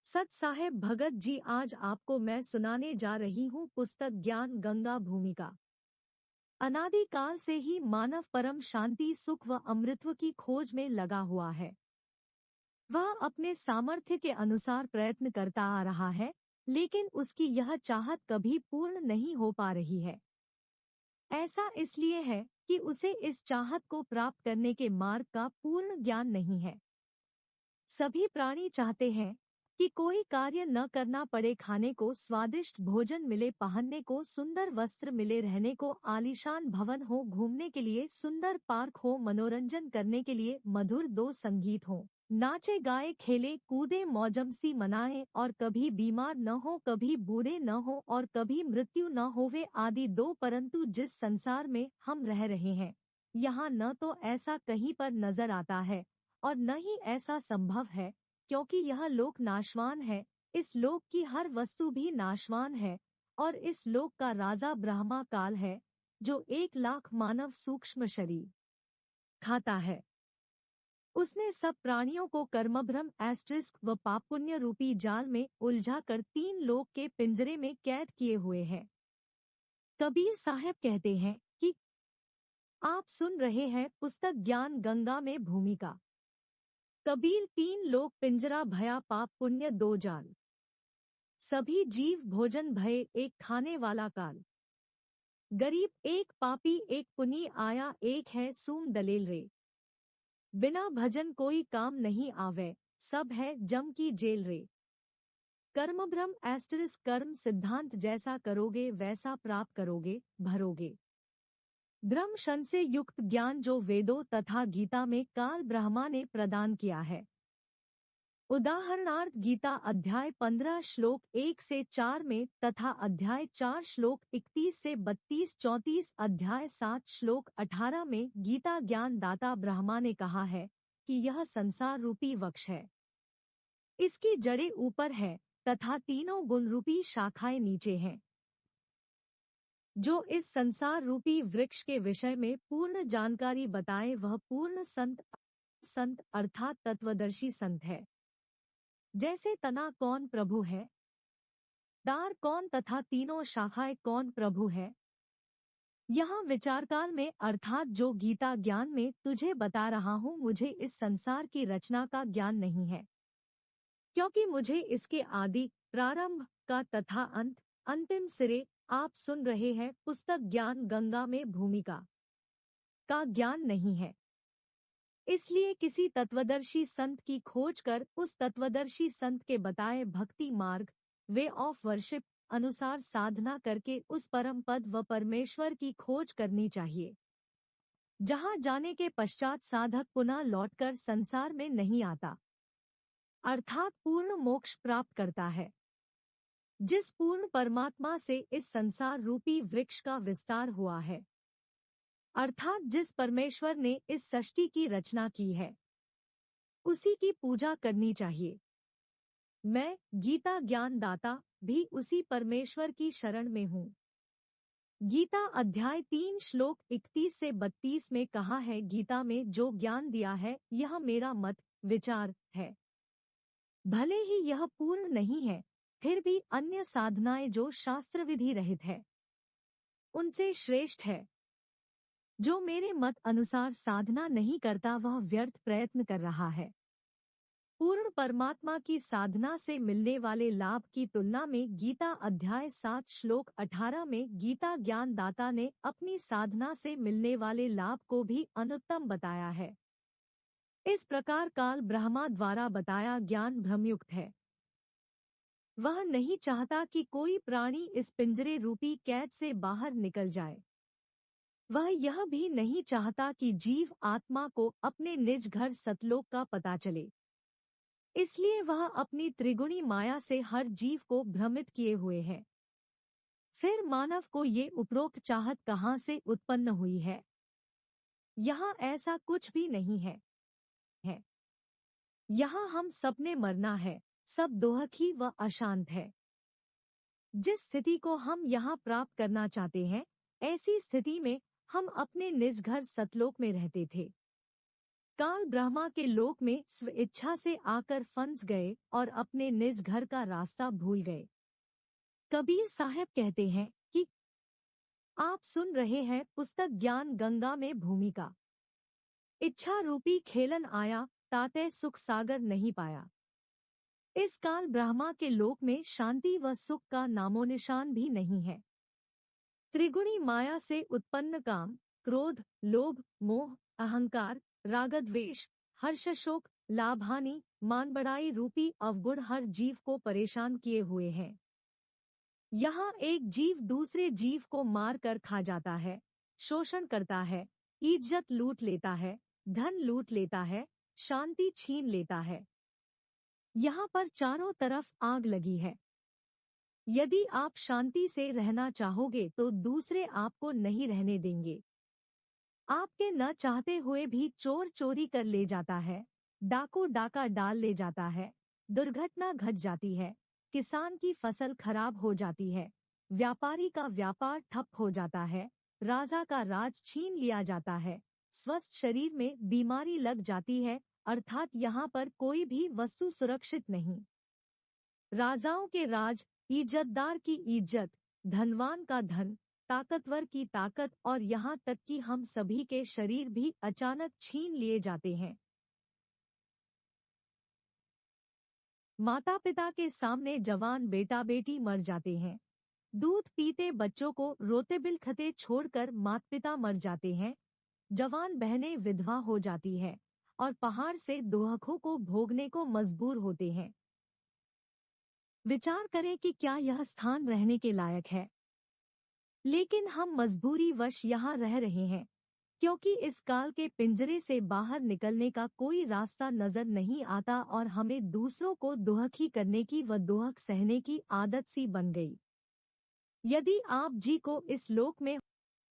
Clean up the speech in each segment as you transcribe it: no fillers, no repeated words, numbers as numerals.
सत साहेब भगत जी, आज आपको मैं सुनाने जा रही हूँ पुस्तक ज्ञान गंगा भूमिका। अनादिकाल से ही मानव परम शांति, सुख व अमृतत्व की खोज में लगा हुआ है। वह अपने सामर्थ्य के अनुसार प्रयत्न करता आ रहा है, लेकिन उसकी यह चाहत कभी पूर्ण नहीं हो पा रही है। ऐसा इसलिए है कि उसे इस चाहत को प्राप्त करने के मार्ग का पूर्ण ज्ञान नहीं है। सभी प्राणी चाहते हैं कि कोई कार्य न करना पड़े, खाने को स्वादिष्ट भोजन मिले, पहनने को सुंदर वस्त्र मिले, रहने को आलीशान भवन हो, घूमने के लिए सुंदर पार्क हो, मनोरंजन करने के लिए मधुर दो संगीत हो, नाचे गाए खेले कूदे मौजमस्ती मनाए और कभी बीमार न हो, कभी बूढ़े न हो और कभी मृत्यु न होवे आदि दो। परंतु जिस संसार में हम रह रहे हैं, यहाँ न तो ऐसा कहीं पर नजर आता है और न ही ऐसा संभव है, क्योंकि यह लोक नाशवान है। इस लोक की हर वस्तु भी नाशवान है और इस लोक का राजा ब्रह्मा काल है, जो 1 लाख मानव सूक्ष्म शरीर खाता है। उसने सब प्राणियों को कर्मभ्रम एस्ट्रिस्क व पापुण्य रूपी जाल में उलझा कर 3 लोक के पिंजरे में कैद किए हुए है। कबीर साहब कहते हैं कि आप सुन रहे हैं पुस्तक ज्ञान गंगा में भूमिका। कबीर 3 लोक पिंजरा भया, पाप पुण्य 2 जाल, सभी जीव भोजन भये, एक खाने वाला काल, गरीब एक पापी एक पुनी आया, एक है सूम दलेल रे, बिना भजन कोई काम नहीं आवे, सब है जम की जेल रे। कर्मभ्रम एस्टरिस्क, कर्म सिद्धांत जैसा करोगे वैसा प्राप्त करोगे, भरोगे। ब्रह्म शन से युक्त ज्ञान जो वेदों तथा गीता में काल ब्रह्मा ने प्रदान किया है। उदाहरणार्थ गीता अध्याय 15 श्लोक 1 से 4 में तथा अध्याय 4 श्लोक 31 से 32, 34 अध्याय 7 श्लोक 18 में गीता ज्ञान दाता ब्रह्मा ने कहा है कि यह संसार रूपी वृक्ष है। इसकी जड़ें ऊपर है तथा 3 गुण रूपी शाखाएं नीचे हैं। जो इस संसार रूपी वृक्ष के विषय में पूर्ण जानकारी बताए वह पूर्ण संत अर्थात तत्वदर्शी संत है। जैसे तना कौन प्रभु है, डार कौन तथा 3 शाखाएं कौन प्रभु है, यहाँ विचारकाल में अर्थात जो गीता ज्ञान में तुझे बता रहा हूँ, मुझे इस संसार की रचना का ज्ञान नहीं है, क्योंकि मुझे इसके आदि प्रारंभ का तथा अंतिम सिरे आप सुन रहे हैं पुस्तक ज्ञान गंगा में भूमिका का ज्ञान नहीं है। इसलिए किसी तत्वदर्शी संत की खोज कर उस तत्वदर्शी संत के बताए भक्ति मार्ग, वे ऑफ वर्शिप अनुसार साधना करके उस परम पद व परमेश्वर की खोज करनी चाहिए, जहां जाने के पश्चात साधक पुनः लौटकर संसार में नहीं आता, अर्थात पूर्ण मोक्ष प्राप्त करता है। जिस पूर्ण परमात्मा से इस संसार रूपी वृक्ष का विस्तार हुआ है, अर्थात जिस परमेश्वर ने इस सृष्टि की रचना की है, उसी की पूजा करनी चाहिए। मैं गीता ज्ञान दाता भी उसी परमेश्वर की शरण में हूँ। गीता अध्याय 3 श्लोक 31 से 32 में कहा है, गीता में जो ज्ञान दिया है यह मेरा मत विचार है। भले ही यह पूर्ण नहीं है, फिर भी अन्य साधनाएं जो शास्त्र विधि रहित है उनसे श्रेष्ठ है। जो मेरे मत अनुसार साधना नहीं करता वह व्यर्थ प्रयत्न कर रहा है। पूर्ण परमात्मा की साधना से मिलने वाले लाभ की तुलना में गीता अध्याय 7 श्लोक 18 में गीता ज्ञान दाता ने अपनी साधना से मिलने वाले लाभ को भी अनुत्तम बताया है। इस प्रकार काल ब्रह्मा द्वारा बताया ज्ञान भ्रमयुक्त है। वह नहीं चाहता कि कोई प्राणी इस पिंजरे रूपी कैद से बाहर निकल जाए। वह यह भी नहीं चाहता कि जीव आत्मा को अपने निज घर सतलोक का पता चले। इसलिए वह अपनी त्रिगुणी माया से हर जीव को भ्रमित किए हुए है। फिर मानव को ये उपरोक्त चाहत कहाँ से उत्पन्न हुई है? यहाँ ऐसा कुछ भी नहीं है। यहाँ हम सबने मरना है, सब दोहखी व अशांत है। जिस स्थिति को हम यहाँ प्राप्त करना चाहते हैं, ऐसी स्थिति में हम अपने निज घर सतलोक में रहते थे। काल ब्रह्मा के लोक में स्वेच्छा से आकर फंस गए और अपने निज घर का रास्ता भूल गए। कबीर साहब कहते हैं कि आप सुन रहे हैं पुस्तक ज्ञान गंगा में भूमिका। इच्छा रूपी खेलन आया, ताते सुख सागर नहीं पाया। इस काल ब्रह्मा के लोक में शांति व सुख का नामोनिशान भी नहीं है। त्रिगुणी माया से उत्पन्न काम, क्रोध, लोभ, मोह, अहंकार, रागद्वेष, हर्ष, शोक, लाभानी, मान बढ़ाई रूपी अवगुण हर जीव को परेशान किए हुए हैं। यहाँ एक जीव दूसरे जीव को मार कर खा जाता है, शोषण करता है, इज्जत लूट लेता है, धन लूट लेता है, शांति छीन लेता है। यहाँ पर चारों तरफ आग लगी है। यदि आप शांति से रहना चाहोगे तो दूसरे आपको नहीं रहने देंगे। आपके न चाहते हुए भी चोर चोरी कर ले जाता है, डाकू डाका डाल ले जाता है, दुर्घटना घट जाती है, किसान की फसल खराब हो जाती है, व्यापारी का व्यापार ठप हो जाता है, राजा का राज छीन लिया जाता है, स्वस्थ शरीर में बीमारी लग जाती है, अर्थात यहाँ पर कोई भी वस्तु सुरक्षित नहीं। राजाओं के राज, इज्जतदार की इज्जत, धनवान का धन, ताकतवर की ताकत और यहाँ तक कि हम सभी के शरीर भी अचानक छीन लिए जाते हैं। माता पिता के सामने जवान बेटा बेटी मर जाते हैं। दूध पीते बच्चों को रोते बिलखते छोड़कर माता पिता मर जाते हैं। जवान बहनें विधवा हो जाती है और पहाड़ से दोहखों को भोगने को मजबूर होते हैं। विचार करें कि क्या यह स्थान रहने के लायक है। लेकिन हम मजबूरी वश यहाँ रह रहे हैं, क्योंकि इस काल के पिंजरे से बाहर निकलने का कोई रास्ता नजर नहीं आता और हमें दूसरों को दोहखी करने की व दोहक सहने की आदत सी बन गई। यदि आप जी को इस लोक में,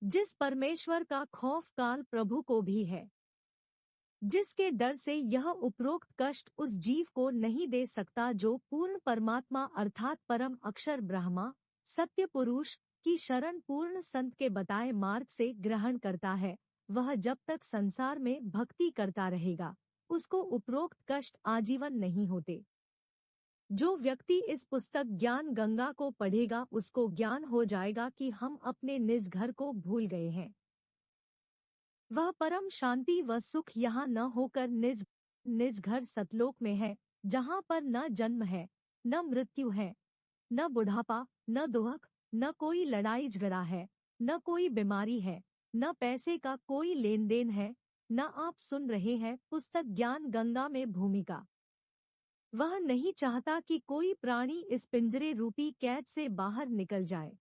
जिस परमेश्वर का खौफ काल प्रभु को भी है, जिसके डर से यह उपरोक्त कष्ट उस जीव को नहीं दे सकता जो पूर्ण परमात्मा अर्थात परम अक्षर ब्रह्मा सत्य पुरुष की शरण पूर्ण संत के बताए मार्ग से ग्रहण करता है, वह जब तक संसार में भक्ति करता रहेगा उसको उपरोक्त कष्ट आजीवन नहीं होते। जो व्यक्ति इस पुस्तक ज्ञान गंगा को पढ़ेगा उसको ज्ञान हो जाएगा कि हम अपने निज घर को भूल गए हैं। वह परम शांति व सुख यहाँ न होकर निज घर सतलोक में है, जहाँ पर न जन्म है, न मृत्यु है, न बुढ़ापा, न दुख, न कोई लड़ाई झगड़ा है, न कोई बीमारी है, न पैसे का कोई लेन देन है, न आप सुन रहे हैं पुस्तक ज्ञान गंगा में भूमिका। वह नहीं चाहता कि कोई प्राणी इस पिंजरे रूपी कैद से बाहर निकल जाए।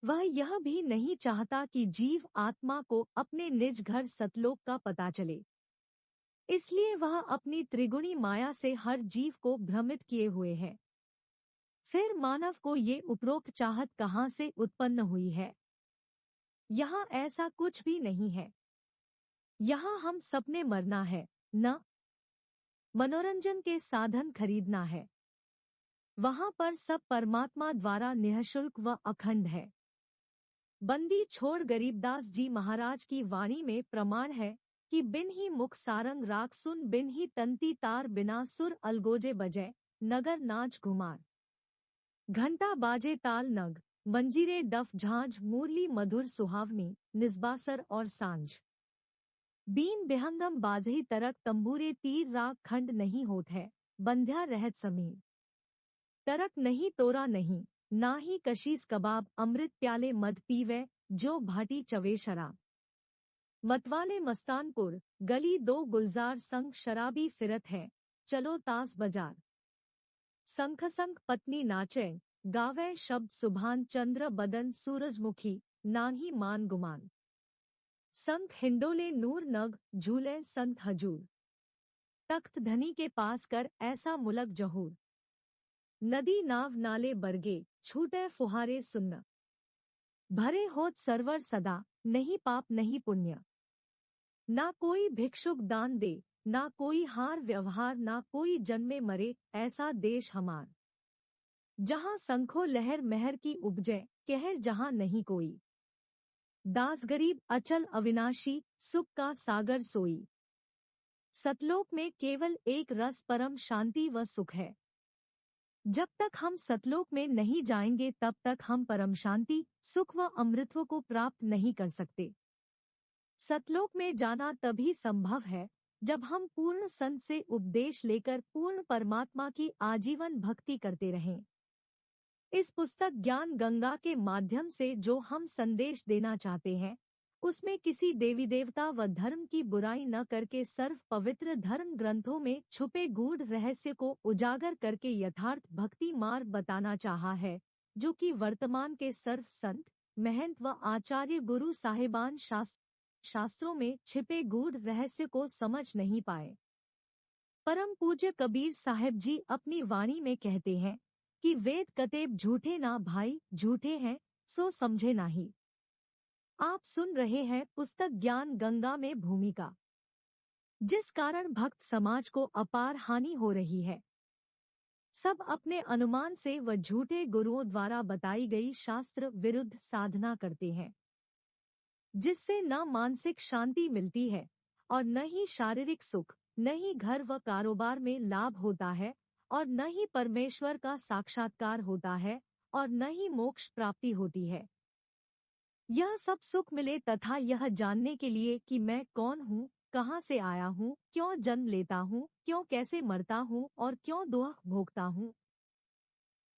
वह यह भी नहीं चाहता कि जीव आत्मा को अपने निज घर सतलोक का पता चले। इसलिए वह अपनी त्रिगुणी माया से हर जीव को भ्रमित किए हुए है। फिर मानव को ये उपरोक्त चाहत कहाँ से उत्पन्न हुई है? यहाँ ऐसा कुछ भी नहीं है। यहाँ हम सबने मरना है, न मनोरंजन के साधन खरीदना है। वहाँ पर सब परमात्मा द्वारा निःशुल्क व अखंड है। बंदी छोड़ गरीबदास जी महाराज की वाणी में प्रमाण है कि बिन ही मुख सारंग राग सुन, बिन ही तंती तार बिना सुर अलगोजे बजे, नगर नाच घुमार। घंटा बाजे ताल नग, मंजीरे डफ झांझ मुरली मधुर सुहावनी, निस्बासर और सांझ। बीन बिहंगम बाजही तरक तंबूरे तीर राग खंड नहीं होत है, बंध्या रहत समीर। तरक नहीं तोरा नहीं, ना ही कशीस कबाब, अमृत प्याले मद पीवे, जो भाटी चवे शराब। मतवाले मस्तानपुर, गली दो गुलजार संग शराबी फिरत है, चलो तास बाजार। संख संग पत्नी नाचे, गावे शब्द सुभान, चंद्र बदन सूरजमुखी, नाही मान गुमान। संत हिंडोले नूर नग, झूले संत हजूर। तख्त धनी के पास कर ऐसा मुलक जहूर। नदी नाव नाले बरगे, छूटे फुहारे सुन्न। भरे होत सरवर सदा, नहीं पाप नहीं पुण्य। ना कोई भिक्षुक दान दे, ना कोई हार व्यवहार, ना कोई जन्मे मरे, ऐसा देश हमार। जहाँ संखो लहर महर की उपजे, कहर जहाँ नहीं कोई। दास गरीब अचल अविनाशी, सुख का सागर सोई। सतलोक में केवल एक रस परम शांति व सुख है। जब तक हम सतलोक में नहीं जाएंगे तब तक हम परम शांति, सुख व अमृतत्व को प्राप्त नहीं कर सकते। सतलोक में जाना तभी संभव है जब हम पूर्ण संत से उपदेश लेकर पूर्ण परमात्मा की आजीवन भक्ति करते रहें। इस पुस्तक ज्ञान गंगा के माध्यम से जो हम संदेश देना चाहते हैं, उसमें किसी देवी देवता व धर्म की बुराई न करके सर्व पवित्र धर्म ग्रंथों में छुपे गूढ़ रहस्य को उजागर करके यथार्थ भक्ति मार्ग बताना चाहा है, जो कि वर्तमान के सर्व संत, महंत व आचार्य गुरु साहिबान शास्त्रों में छिपे गूढ़ रहस्य को समझ नहीं पाए। परम पूज्य कबीर साहिब जी अपनी वाणी में कहते हैं कि वेद कतेब झूठे ना भाई, झूठे हैं सो समझे नाही। आप सुन रहे हैं पुस्तक ज्ञान गंगा में भूमिका, जिस कारण भक्त समाज को अपार हानि हो रही है। सब अपने अनुमान से व झूठे गुरुओं द्वारा बताई गई शास्त्र विरुद्ध साधना करते हैं, जिससे न मानसिक शांति मिलती है और न ही शारीरिक सुख, न ही घर व कारोबार में लाभ होता है और न ही परमेश्वर का साक्षात्कार होता है और न ही मोक्ष प्राप्ति होती है। यह सब सुख मिले तथा यह जानने के लिए कि मैं कौन हूँ, कहाँ से आया हूँ, क्यों जन्म लेता हूँ, क्यों कैसे मरता हूँ और क्यों दुख भोगता हूँ।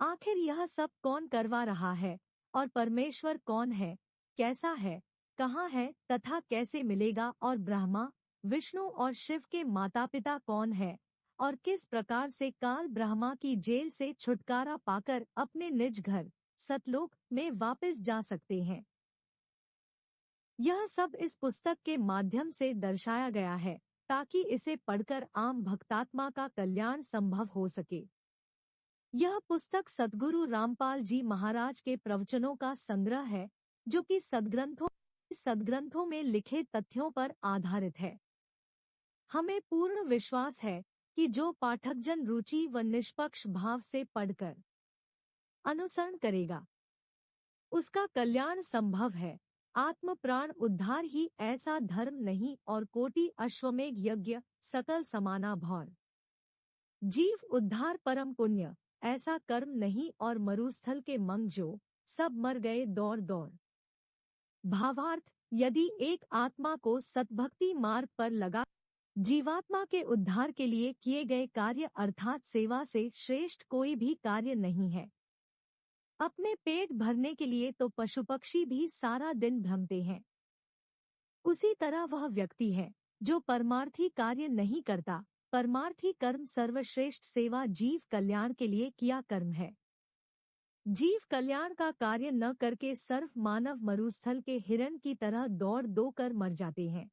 आखिर यह सब कौन करवा रहा है और परमेश्वर कौन है, कैसा है, कहाँ है तथा कैसे मिलेगा, और ब्रह्मा, विष्णु और शिव के माता पिता कौन है और किस प्रकार से काल ब्रह्मा की जेल से छुटकारा पाकर अपने निज घर सतलोक में वापस जा सकते हैं। यह सब इस पुस्तक के माध्यम से दर्शाया गया है ताकि इसे पढ़कर आम भक्तात्मा का कल्याण संभव हो सके। यह पुस्तक सद्गुरु रामपाल जी महाराज के प्रवचनों का संग्रह है, जो कि सद्ग्रंथों में लिखे तथ्यों पर आधारित है। हमें पूर्ण विश्वास है कि जो पाठकजन रुचि व निष्पक्ष भाव से पढ़कर अनुसरण करेगा, उसका कल्याण संभव है। आत्म प्राण उद्धार ही ऐसा धर्म नहीं और कोटि अश्वमेघ यज्ञ सकल समाना भौर। जीव उद्धार परम पुण्य ऐसा कर्म नहीं और मरुस्थल के मंग जो सब मर गए दौड़ दौड़। भावार्थ, यदि एक आत्मा को सतभक्ति मार्ग पर लगा जीवात्मा के उद्धार के लिए किए गए कार्य अर्थात सेवा से श्रेष्ठ कोई भी कार्य नहीं है। अपने पेट भरने के लिए तो पशु पक्षी भी सारा दिन भ्रमते हैं। उसी तरह वह व्यक्ति है जो परमार्थी कार्य नहीं करता। परमार्थी कर्म सर्वश्रेष्ठ सेवा जीव कल्याण के लिए किया कर्म है। जीव कल्याण का कार्य न करके सर्व मानव मरुस्थल के हिरण की तरह दौड़ दो कर मर जाते हैं,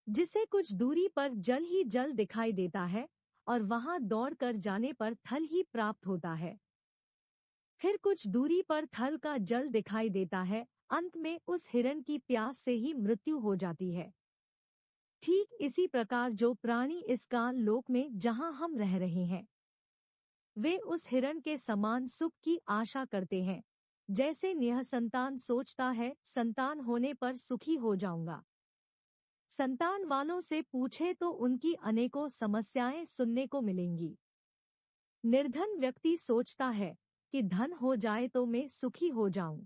जिसे कुछ दूरी पर जल ही जल दिखाई देता है और वहां दौड़ कर जाने पर थल ही प्राप्त होता है। फिर कुछ दूरी पर थल का जल दिखाई देता है, अंत में उस हिरण की प्यास से ही मृत्यु हो जाती है। ठीक इसी प्रकार जो प्राणी इस काल लोक में जहां हम रह रहे हैं, वे उस हिरण के समान सुख की आशा करते हैं। जैसे निःसंतान सोचता है संतान होने पर सुखी हो जाऊंगा। संतान वालों से पूछे तो उनकी अनेकों समस्याएं सुनने को मिलेंगी। निर्धन व्यक्ति सोचता है कि धन हो जाए तो मैं सुखी हो जाऊं।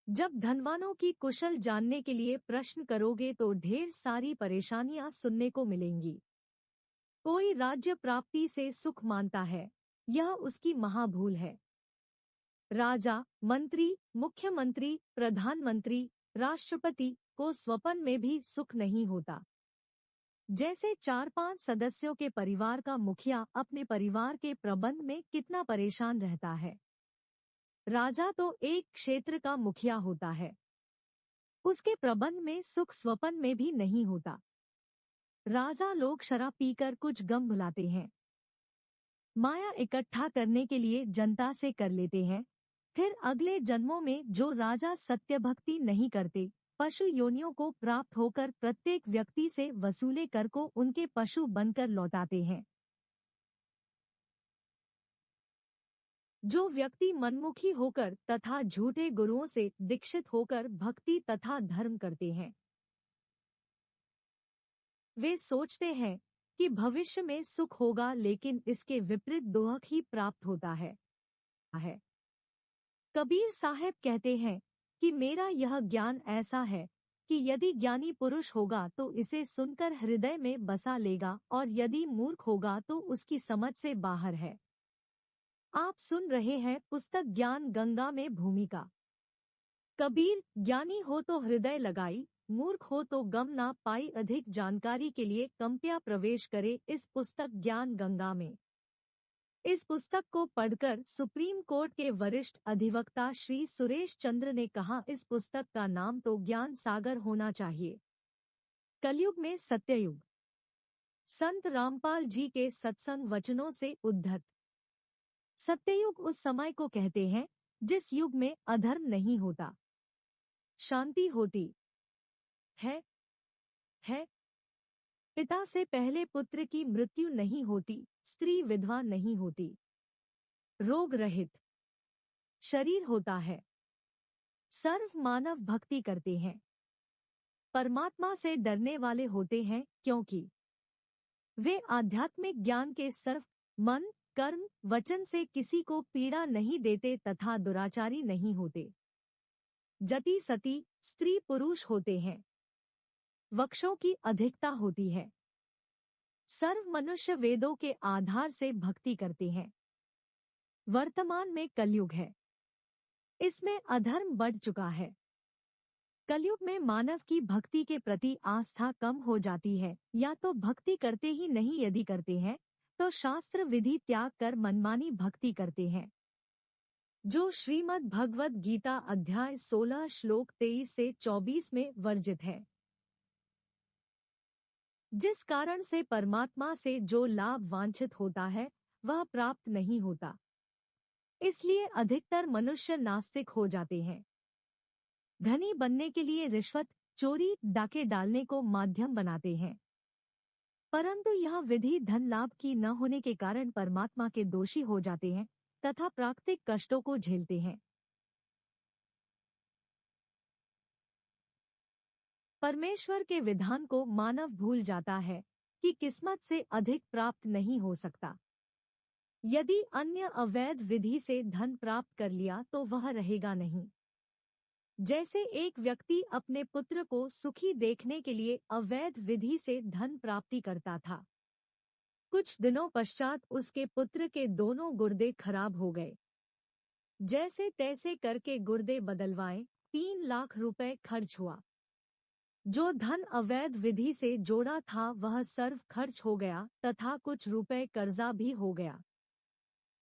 जब धनवानों की कुशल जानने के लिए प्रश्न करोगे तो ढेर सारी परेशानियां सुनने को मिलेंगी। कोई राज्य प्राप्ति से सुख मानता है, यह उसकी महाभूल है। राजा, मंत्री, मुख्यमंत्री, प्रधानमंत्री, राष्ट्रपति को स्वप्न में भी सुख नहीं होता। जैसे 4-5 सदस्यों के परिवार का मुखिया अपने परिवार के प्रबंध में कितना परेशान रहता है। राजा तो एक क्षेत्र का मुखिया होता है, उसके प्रबंध में सुख स्वप्न में भी नहीं होता। राजा लोग शराब पीकर कुछ गम भुलाते हैं, माया इकट्ठा करने के लिए जनता से कर लेते हैं। फिर अगले जन्मों में जो राजा सत्य भक्ति नहीं करते, पशु योनियों को प्राप्त होकर प्रत्येक व्यक्ति से वसूले कर को उनके पशु बनकर लौटाते हैं। जो व्यक्ति मनमुखी होकर तथा झूठे गुरुओं से दीक्षित होकर भक्ति तथा धर्म करते हैं, वे सोचते हैं कि भविष्य में सुख होगा, लेकिन इसके विपरीत दुख ही प्राप्त होता है। कबीर साहब कहते हैं कि मेरा यह ज्ञान ऐसा है कि यदि ज्ञानी पुरुष होगा तो इसे सुनकर हृदय में बसा लेगा, और यदि मूर्ख होगा तो उसकी समझ से बाहर है। आप सुन रहे हैं पुस्तक ज्ञान गंगा में भूमिका। कबीर, ज्ञानी हो तो हृदय लगाई, मूर्ख हो तो गम ना पाई। अधिक जानकारी के लिए कृपया प्रवेश करें इस पुस्तक ज्ञान गंगा में। इस पुस्तक को पढ़कर सुप्रीम कोर्ट के वरिष्ठ अधिवक्ता श्री सुरेश चंद्र ने कहा, इस पुस्तक का नाम तो ज्ञान सागर होना चाहिए। कलयुग में सत्ययुग। संत रामपाल जी के सत्संग वचनों से उद्धत। सत्ययुग उस समय को कहते हैं जिस युग में अधर्म नहीं होता, शांति होती है। पिता से पहले पुत्र की मृत्यु नहीं होती, स्त्री विधवा नहीं होती, रोग रहित शरीर होता है। सर्व मानव भक्ति करते हैं, परमात्मा से डरने वाले होते हैं, क्योंकि वे आध्यात्मिक ज्ञान के सर्व मन कर्म वचन से किसी को पीड़ा नहीं देते तथा दुराचारी नहीं होते। जति सती स्त्री पुरुष होते हैं, वक्षों की अधिकता होती है। सर्व मनुष्य वेदों के आधार से भक्ति करते हैं। वर्तमान में कलयुग है, इसमें अधर्म बढ़ चुका है। कलयुग में मानव की भक्ति के प्रति आस्था कम हो जाती है, या तो भक्ति करते ही नहीं, यदि करते हैं तो शास्त्र विधि त्याग कर मनमानी भक्ति करते हैं, जो श्रीमद् भगवद गीता अध्याय 16 श्लोक 23 से 24 में वर्जित है। जिस कारण से परमात्मा से जो लाभ वांछित होता है वह प्राप्त नहीं होता, इसलिए अधिकतर मनुष्य नास्तिक हो जाते हैं। धनी बनने के लिए रिश्वत चोरी डाके डालने को माध्यम बनाते हैं, परंतु यह विधि धन लाभ की न होने के कारण परमात्मा के दोषी हो जाते हैं तथा प्राकृतिक कष्टों को झेलते हैं। परमेश्वर के विधान को मानव भूल जाता है कि किस्मत से अधिक प्राप्त नहीं हो सकता। यदि अन्य अवैध विधि से धन प्राप्त कर लिया तो वह रहेगा नहीं। जैसे एक व्यक्ति अपने पुत्र को सुखी देखने के लिए अवैध विधि से धन प्राप्ति करता था। कुछ दिनों पश्चात उसके पुत्र के दोनों गुर्दे खराब हो गए। जैसे तैसे करके गुर्दे बदलवाए 3 लाख रुपए खर्च हुआ। जो धन अवैध विधि से जोड़ा था वह सर्व खर्च हो गया तथा कुछ रुपए कर्जा भी हो गया।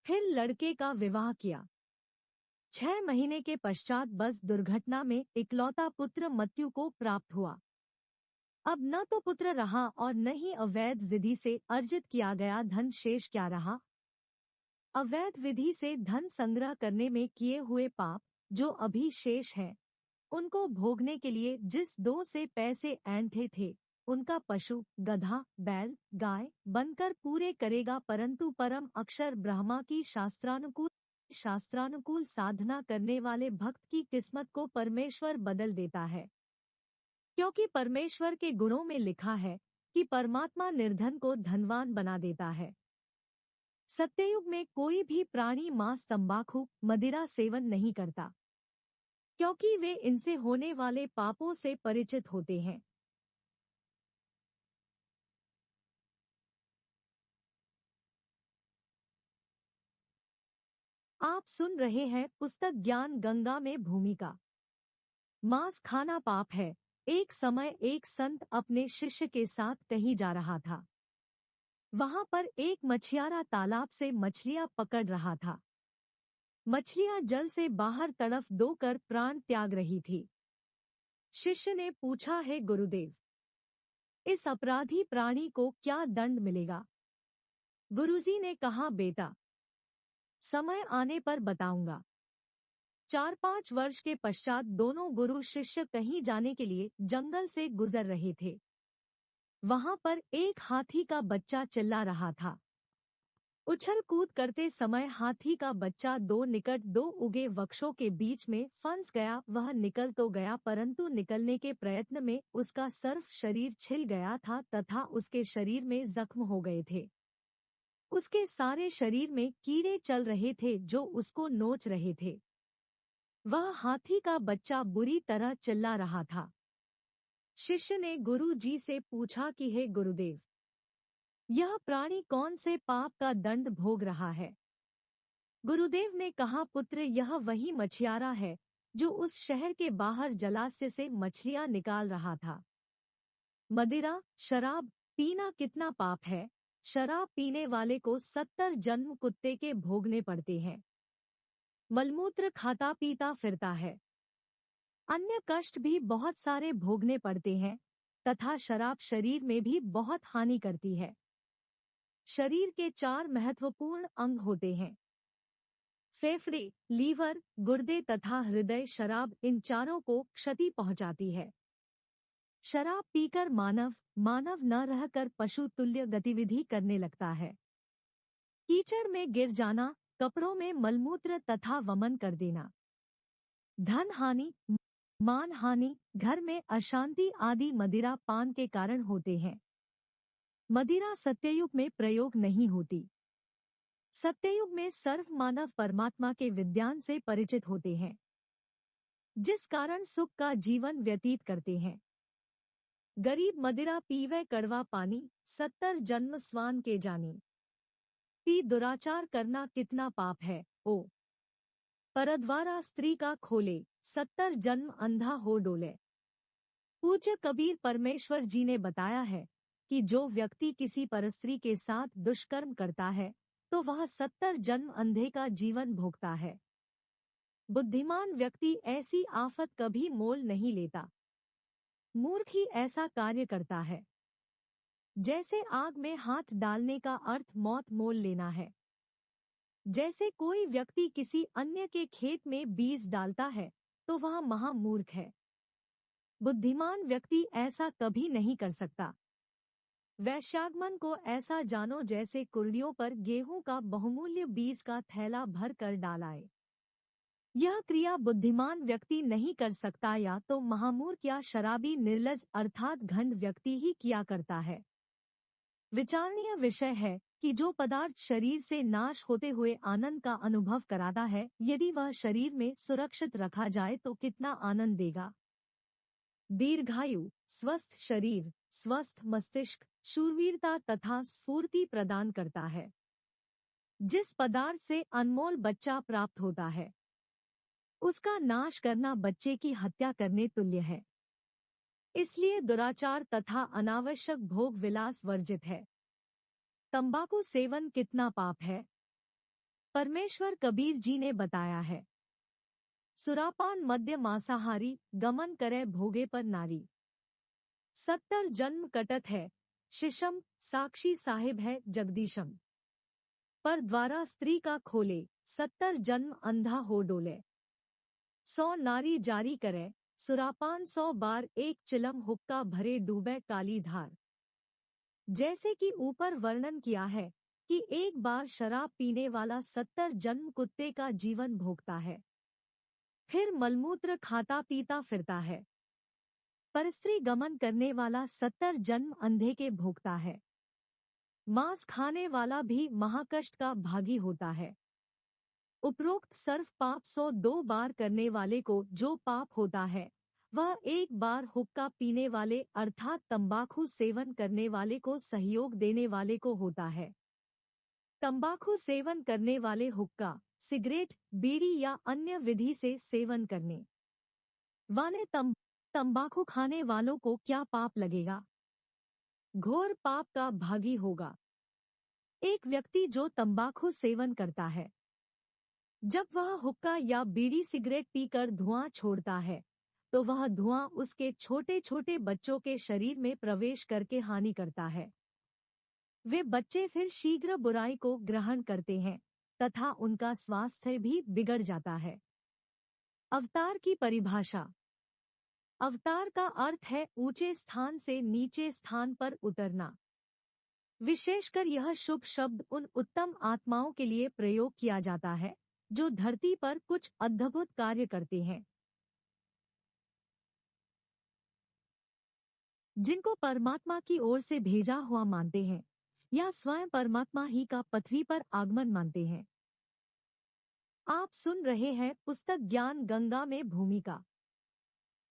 फिर लड़के का विवाह किया। 6 महीने के पश्चात बस दुर्घटना में इकलौता पुत्र मृत्यु को प्राप्त हुआ। अब न तो पुत्र रहा और न ही अवैध विधि से अर्जित किया गया धन शेष क्या रहा। अवैध विधि से धन संग्रह करने में किए हुए पाप जो अभी शेष है, उनको भोगने के लिए जिस 2 से पैसे ऐंठे थे उनका पशु गधा बैल गाय बनकर पूरे करेगा, परंतु परम अक्षर ब्रह्मा की शास्त्रानुकूल साधना करने वाले भक्त की किस्मत को परमेश्वर बदल देता है, क्योंकि परमेश्वर के गुणों में लिखा है कि परमात्मा निर्धन को धनवान बना देता है। सत्ययुग में कोई भी प्राणी मांस तंबाकू मदिरा सेवन नहीं करता, क्योंकि वे इनसे होने वाले पापों से परिचित होते हैं। आप सुन रहे हैं पुस्तक ज्ञान गंगा में भूमिका। मांस खाना पाप है। एक समय एक संत अपने शिष्य के साथ कहीं जा रहा था। वहां पर एक मछियारा तालाब से मछलियां पकड़ रहा था। मछलियां जल से बाहर तड़फ दो कर प्राण त्याग रही थी। शिष्य ने पूछा, है गुरुदेव, इस अपराधी प्राणी को क्या दंड मिलेगा? गुरुजी ने कहा, बेटा, समय आने पर बताऊंगा। 4-5 वर्ष के पश्चात दोनों गुरु शिष्य कहीं जाने के लिए जंगल से गुजर रहे थे। वहां पर एक हाथी का बच्चा चिल्ला रहा था। उछल कूद करते समय हाथी का बच्चा दो निकट दो उगे वृक्षों के बीच में फंस गया। वह निकल तो गया, परंतु निकलने के प्रयत्न में उसका सर्व शरीर छिल गया था तथा उसके शरीर में जख्म हो गए थे। उसके सारे शरीर में कीड़े चल रहे थे जो उसको नोच रहे थे। वह हाथी का बच्चा बुरी तरह चिल्ला रहा था। शिष्य ने गुरु जी से पूछा कि हे गुरुदेव, यह प्राणी कौन से पाप का दंड भोग रहा है? गुरुदेव ने कहा, पुत्र, यह वही मछियारा है जो उस शहर के बाहर जलाशय से मछलियां निकाल रहा था। मदिरा शराब पीना कितना पाप है। शराब पीने वाले को 70 जन्म कुत्ते के भोगने पड़ते हैं। मलमूत्र खाता पीता फिरता है। अन्य कष्ट भी बहुत सारे भोगने पड़ते हैं तथा शराब शरीर में भी बहुत हानि करती है। शरीर के 4 महत्वपूर्ण अंग होते हैं, फेफड़े, लीवर, गुर्दे तथा हृदय। शराब इन चारों को क्षति पहुंचाती है। शराब पीकर मानव न रहकर पशु तुल्य गतिविधि करने लगता है। कीचड़ में गिर जाना, कपड़ों में मलमूत्र तथा वमन कर देना, धन हानि, मान हानि, घर में अशांति आदि मदिरा पान के कारण होते हैं। मदिरा सत्ययुग में प्रयोग नहीं होती। सत्ययुग में सर्व मानव परमात्मा के विज्ञान से परिचित होते हैं, जिस कारण सुख का जीवन व्यतीत करते हैं। गरीब मदिरा पीवे कड़वा पानी, 70 जन्म स्वान के जानी। पी दुराचार करना कितना पाप है। ओ परद्वारा स्त्री का खोले, 70 जन्म अंधा हो डोले। पूज्य कबीर परमेश्वर जी ने बताया है कि जो व्यक्ति किसी परस्त्री के साथ दुष्कर्म करता है तो वह 70 जन्म अंधे का जीवन भोगता है। बुद्धिमान व्यक्ति ऐसी आफत कभी मोल नहीं लेता। मूर्ख ही ऐसा कार्य करता है। जैसे आग में हाथ डालने का अर्थ मौत मोल लेना है, जैसे कोई व्यक्ति किसी अन्य के खेत में बीज डालता है तो वह महामूर्ख है। बुद्धिमान व्यक्ति ऐसा कभी नहीं कर सकता। वैश्यागमन को ऐसा जानो जैसे कुर्डियों पर गेहूं का बहुमूल्य बीज का थैला भर कर डालाए। यह क्रिया बुद्धिमान व्यक्ति नहीं कर सकता, या तो महामूर्ख या शराबी निर्लज अर्थात घंड व्यक्ति ही किया करता है। विचारणीय विषय है कि जो पदार्थ शरीर से नाश होते हुए आनंद का अनुभव कराता है, यदि वह शरीर में सुरक्षित रखा जाए तो कितना आनंद देगा। दीर्घायु, स्वस्थ शरीर, स्वस्थ मस्तिष्क, शूरवीरता तथा स्फूर्ति प्रदान करता है। जिस पदार्थ से अनमोल बच्चा प्राप्त होता है, उसका नाश करना बच्चे की हत्या करने तुल्य है। इसलिए दुराचार तथा अनावश्यक भोग विलास वर्जित है। तंबाकू सेवन कितना पाप है। परमेश्वर कबीर जी ने बताया है, सुरापान मद्य मांसाहारी, गमन करे भोगे पर नारी। 70 जन्म कटत है, शिशम, साक्षी साहिब है जगदीशम। पर द्वारा स्त्री का खोले, 70 जन्म अंधा हो डोले। 100 नारी जारी करे, सुरापान 100 बार एक चिलम हुक्का भरे डूबे काली धार। जैसे कि ऊपर वर्णन किया है कि एक बार शराब पीने वाला 70 जन्म कुत्ते का जीवन भोगता है, फिर मलमूत्र खाता पीता फिरता है। परस्त्री गमन करने वाला 70 जन्म अंधे के भोगता है। मांस खाने वाला भी महाकष्ट का भागी होता है। उपरोक्त सर्व पाप 102 बार करने वाले को जो पाप होता है वह एक बार हुक्का पीने वाले अर्थात तंबाकू सेवन करने वाले को सहयोग देने वाले को होता है। तंबाकू सेवन करने वाले हुक्का, सिगरेट, बीड़ी या अन्य विधि से सेवन करने वाले तंबाकू खाने वालों को क्या पाप लगेगा? घोर पाप का भागी होगा। एक व्यक्ति जो तंबाकू सेवन करता है, जब वह हुक्का या बीड़ी सिगरेट पीकर धुआं छोड़ता है तो वह धुआं उसके छोटे छोटे बच्चों के शरीर में प्रवेश करके हानि करता है। वे बच्चे फिर शीघ्र बुराई को ग्रहण करते हैं तथा उनका स्वास्थ्य भी बिगड़ जाता है। अवतार की परिभाषा। अवतार का अर्थ है ऊंचे स्थान से नीचे स्थान पर उतरना। विशेषकर यह शुभ शब्द उन उत्तम आत्माओं के लिए प्रयोग किया जाता है जो धरती पर कुछ अद्भुत कार्य करते हैं, जिनको परमात्मा की ओर से भेजा हुआ मानते हैं या स्वयं परमात्मा ही का पृथ्वी पर आगमन मानते हैं। आप सुन रहे हैं पुस्तक ज्ञान गंगा में भूमिका,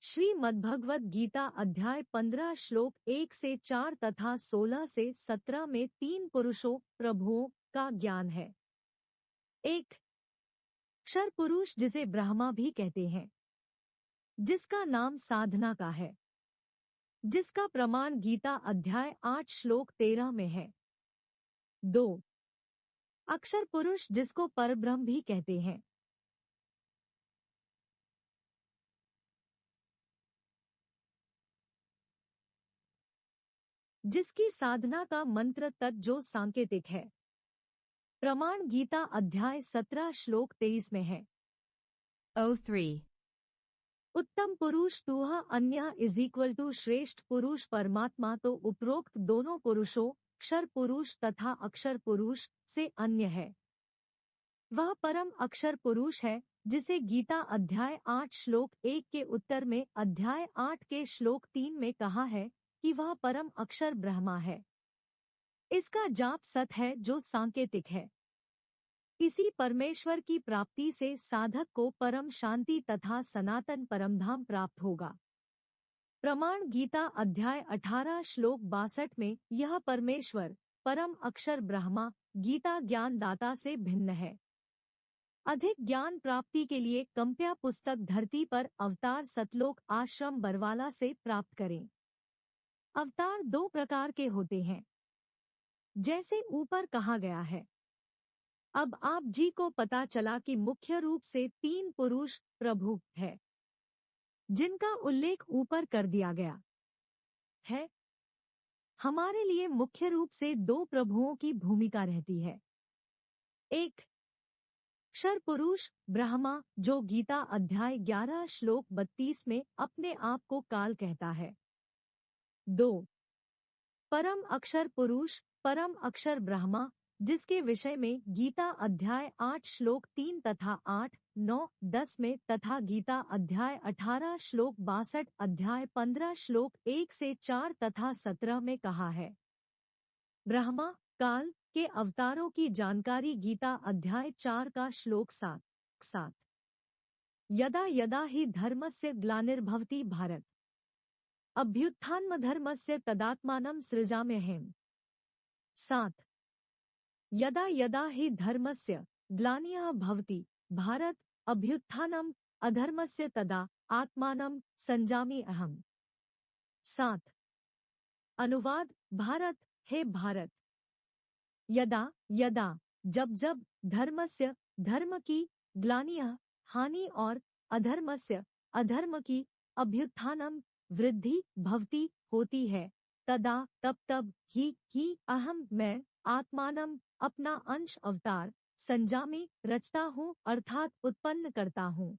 श्रीमद्भगवद गीता अध्याय 15 श्लोक 1 से 4 तथा 16 से 17 में 3 पुरुषों प्रभुओं का ज्ञान है। एक क्षर पुरुष जिसे ब्रह्मा भी कहते हैं, जिसका नाम साधना का है, जिसका प्रमाण गीता अध्याय 8 श्लोक 13 में है। 2 अक्षर पुरुष जिसको परब्रह्म भी कहते हैं, जिसकी साधना का मंत्र तत् जो सांकेतिक है, प्रमाण गीता अध्याय 17 श्लोक 23 में है। 03. उत्तम पुरुष तुह अन्य = श्रेष्ठ पुरुष परमात्मा तो उपरोक्त दोनों पुरुषों क्षर पुरुष तथा अक्षर पुरुष से अन्य है। वह परम अक्षर पुरुष है जिसे गीता अध्याय 8 श्लोक 1 के उत्तर में अध्याय 8 के श्लोक 3 में कहा है कि वह परम अक्षर ब्रह्मा है। इसका जाप सत है जो सांकेतिक है। इसी परमेश्वर की प्राप्ति से साधक को परम शांति तथा सनातन परमधाम प्राप्त होगा। प्रमाण गीता अध्याय 18 श्लोक 62 में यह परमेश्वर परम अक्षर ब्रह्मा गीता ज्ञान दाता से भिन्न है। अधिक ज्ञान प्राप्ति के लिए कंप्या पुस्तक धरती पर अवतार सतलोक आश्रम बरवाला से प्राप्त करें। अवतार 2 प्रकार के होते हैं, जैसे ऊपर कहा गया है। अब आप जी को पता चला कि मुख्य रूप से 3 पुरुष प्रभु है, जिनका उल्लेख ऊपर कर दिया गया है। हमारे लिए मुख्य रूप से 2 प्रभुओं की भूमिका रहती है। एक क्षर पुरुष ब्रह्मा जो गीता अध्याय 11 श्लोक 32 में अपने आप को काल कहता है। 2 परम अक्षर पुरुष परम अक्षर ब्रह्मा जिसके विषय में गीता अध्याय 8 श्लोक 3 तथा 8, 9, 10 में तथा गीता अध्याय 18 श्लोक 62 अध्याय 15 श्लोक 1 से 4 तथा 17 में कहा है। ब्रह्मा काल के अवतारों की जानकारी गीता अध्याय 4 का श्लोक 7 यदा यदा हि धर्मस्य ग्लानिर्भवति भारत अभ्युत्थानमधर्मस्य तदात्मानं सृजाम्यहम्। 7 यदा यदा हि धर्मस्य ग्लानिः भवति भारत अभ्युत्थानम् अधर्मस्य तदा आत्मानं संजामि अहम्। 7 अनुवाद भारत हे भारत, यदा यदा जब जब धर्मस्य धर्म की ग्लानिः हानि और अधर्मस्य अधर्म की अभ्युत्थानम वृद्धि भवती होती है, तदा तब तब ही अहम मैं आत्मानम अपना अंश अवतार संजामी रचता हूँ अर्थात उत्पन्न करता हूँ।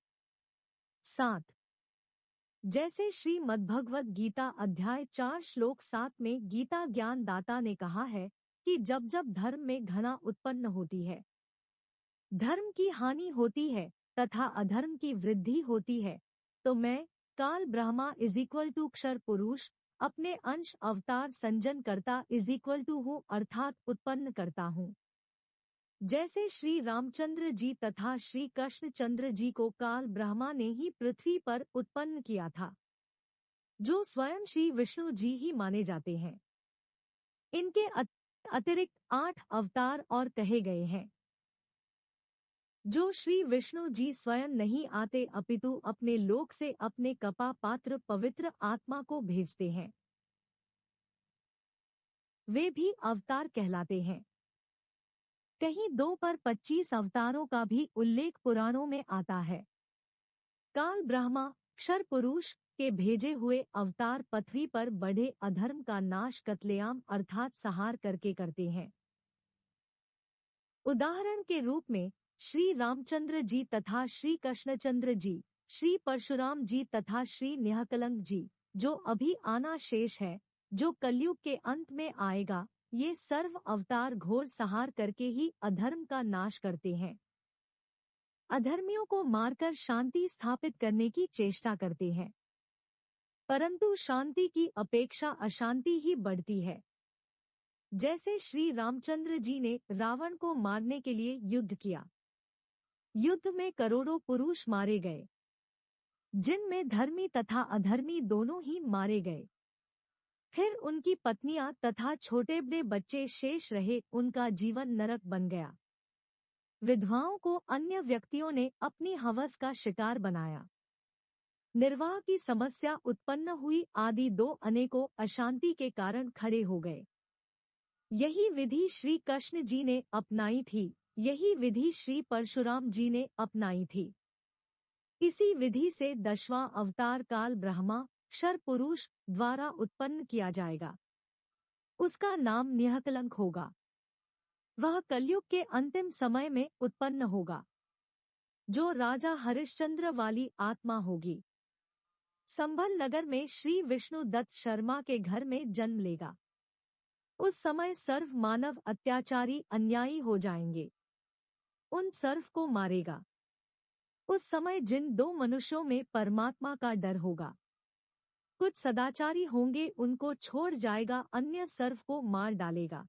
7 जैसे श्रीमद्भगवद गीता अध्याय 4 श्लोक 7 में गीता ज्ञान दाता ने कहा है कि जब जब धर्म में घृणा उत्पन्न होती है, धर्म की हानि होती है तथा अधर्म की वृद्धि होती है, तो मैं काल ब्रह्मा = क्षर पुरुष अपने अंश अवतार संजन करता = हूँ अर्थात उत्पन्न करता हूँ। जैसे श्री रामचंद्र जी तथा श्री कृष्णचंद्र जी को काल ब्रह्मा ने ही पृथ्वी पर उत्पन्न किया था, जो स्वयं श्री विष्णु जी ही माने जाते हैं। इनके अतिरिक्त 8 अवतार और कहे गए हैं, जो श्री विष्णु जी स्वयं नहीं आते अपितु अपने लोक से अपने कपा पात्र पवित्र आत्मा को भेजते हैं। वे भी अवतार कहलाते हैं। कहीं 2 पर 25 अवतारों का भी उल्लेख पुराणों में आता है। काल ब्रह्मा क्षर पुरुष के भेजे हुए अवतार पृथ्वी पर बढ़े अधर्म का नाश कत्लेआम अर्थात संहार करके करते हैं। उदाहरण के रूप में श्री रामचंद्र जी तथा श्री कृष्णचंद्र जी, श्री परशुराम जी तथा श्री निहकलंक जी, जो अभी आना शेष है, जो कलयुग के अंत में आएगा, ये सर्व अवतार घोर संहार करके ही अधर्म का नाश करते हैं। अधर्मियों को मारकर शांति स्थापित करने की चेष्टा करते हैं, परंतु शांति की अपेक्षा अशांति ही बढ़ती है। जैसे श्री रामचंद्र जी ने रावण को मारने के लिए युद्ध किया। युद्ध में करोड़ों पुरुष मारे गए, जिनमें धर्मी तथा अधर्मी दोनों ही मारे गए। फिर उनकी पत्नियां तथा छोटे बड़े बच्चे शेष रहे, उनका जीवन नरक बन गया। विधवाओं को अन्य व्यक्तियों ने अपनी हवस का शिकार बनाया। निर्वाह की समस्या उत्पन्न हुई, आदि दो अनेकों अशांति के कारण खड़े हो गए। यही विधि श्री कृष्ण जी ने अपनाई थी, यही विधि श्री परशुराम जी ने अपनाई थी। इसी विधि से 10वां अवतार काल ब्रह्मा क्षर पुरुष द्वारा उत्पन्न किया जाएगा। उसका नाम निःकलंक होगा। वह कलयुग के अंतिम समय में उत्पन्न होगा, जो राजा हरिश्चंद्र वाली आत्मा होगी। संभल नगर में श्री विष्णु दत्त शर्मा के घर में जन्म लेगा। उस समय सर्व मानव अत्याचारी अन्यायी हो जाएंगे, उन सर्व को मारेगा। उस समय जिन दो मनुष्यों में परमात्मा का डर होगा। कुछ सदाचारी होंगे, उनको छोड़ जाएगा, अन्य सर्व को मार डालेगा।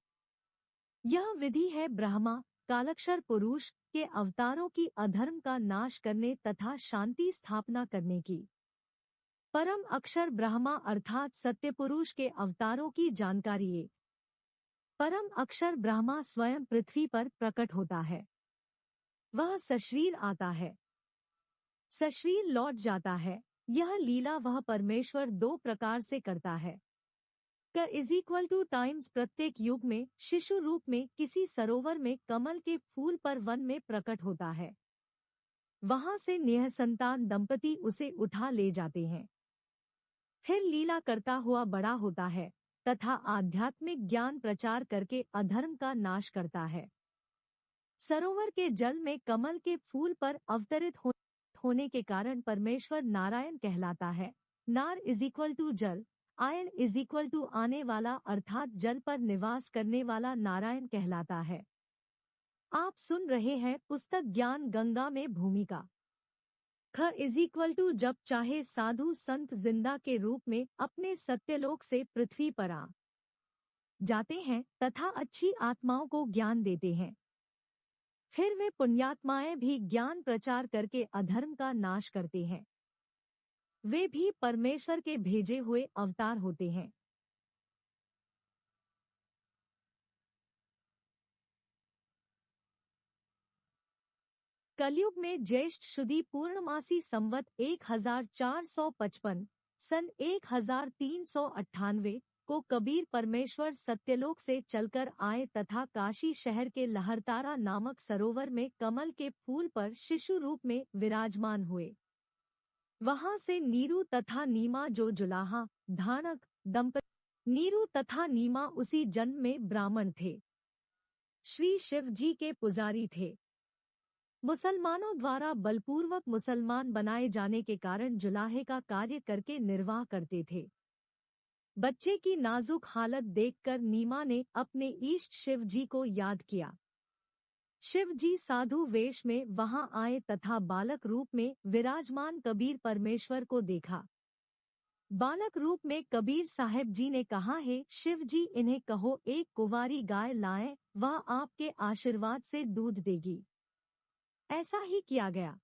यह विधि है ब्रह्मा कालक्षर पुरुष के अवतारों की अधर्म का नाश करने तथा शांति स्थापना करने की। परम अक्षर ब्रह्मा अर्थात सत्य पुरुष के अवतारों की जानकारी है। परम अक्षर ब्रह्मा स्वयं पृथ्वी पर प्रकट होता है। वह सशरीर आता है, सशरीर लौट जाता है। यह लीला वह परमेश्वर दो प्रकार से करता है। क = टाइम्स प्रत्येक युग में शिशु रूप में किसी सरोवर में कमल के फूल पर वन में प्रकट होता है। वहां से निःसंतान दंपति उसे उठा ले जाते हैं। फिर लीला करता हुआ बड़ा होता है तथा आध्यात्मिक ज्ञान प्रचार करके अधर्म का नाश करता है। सरोवर के जल में कमल के फूल पर अवतरित होने के कारण परमेश्वर नारायण कहलाता है। नार = जल, आयन = आने वाला, अर्थात जल पर निवास करने वाला नारायण कहलाता है। आप सुन रहे हैं पुस्तक ज्ञान गंगा में भूमिका। ख = जब चाहे साधु संत जिंदा के रूप में अपने सत्यलोक से पृथ्वी पर आ जाते हैं तथा अच्छी आत्माओं को ज्ञान देते हैं। फिर वे पुण्यात्माएं भी ज्ञान प्रचार करके अधर्म का नाश करते हैं। वे भी परमेश्वर के भेजे हुए अवतार होते हैं। कलयुग में ज्येष्ठ शुदी पूर्णमासी संवत 1455 सन 1398 को कबीर परमेश्वर सत्यलोक से चलकर आए तथा काशी शहर के लहरतारा नामक सरोवर में कमल के फूल पर शिशु रूप में विराजमान हुए। वहां से नीरू तथा नीमा जो जुलाहा धानक दंपति, नीरू तथा नीमा उसी जन्म में ब्राह्मण थे, श्री शिव जी के पुजारी थे। मुसलमानों द्वारा बलपूर्वक मुसलमान बनाए जाने के कारण जुलाहे का कार्य करके निर्वाह करते थे। बच्चे की नाजुक हालत देखकर नीमा ने अपने इष्ट शिव जी को याद किया। शिव जी साधु वेश में वहां आए तथा बालक रूप में विराजमान कबीर परमेश्वर को देखा। बालक रूप में कबीर साहब जी ने कहा, है शिव जी, इन्हें कहो एक कुंवारी गाय लाएं, वह आपके आशीर्वाद से दूध देगी। ऐसा ही किया गया।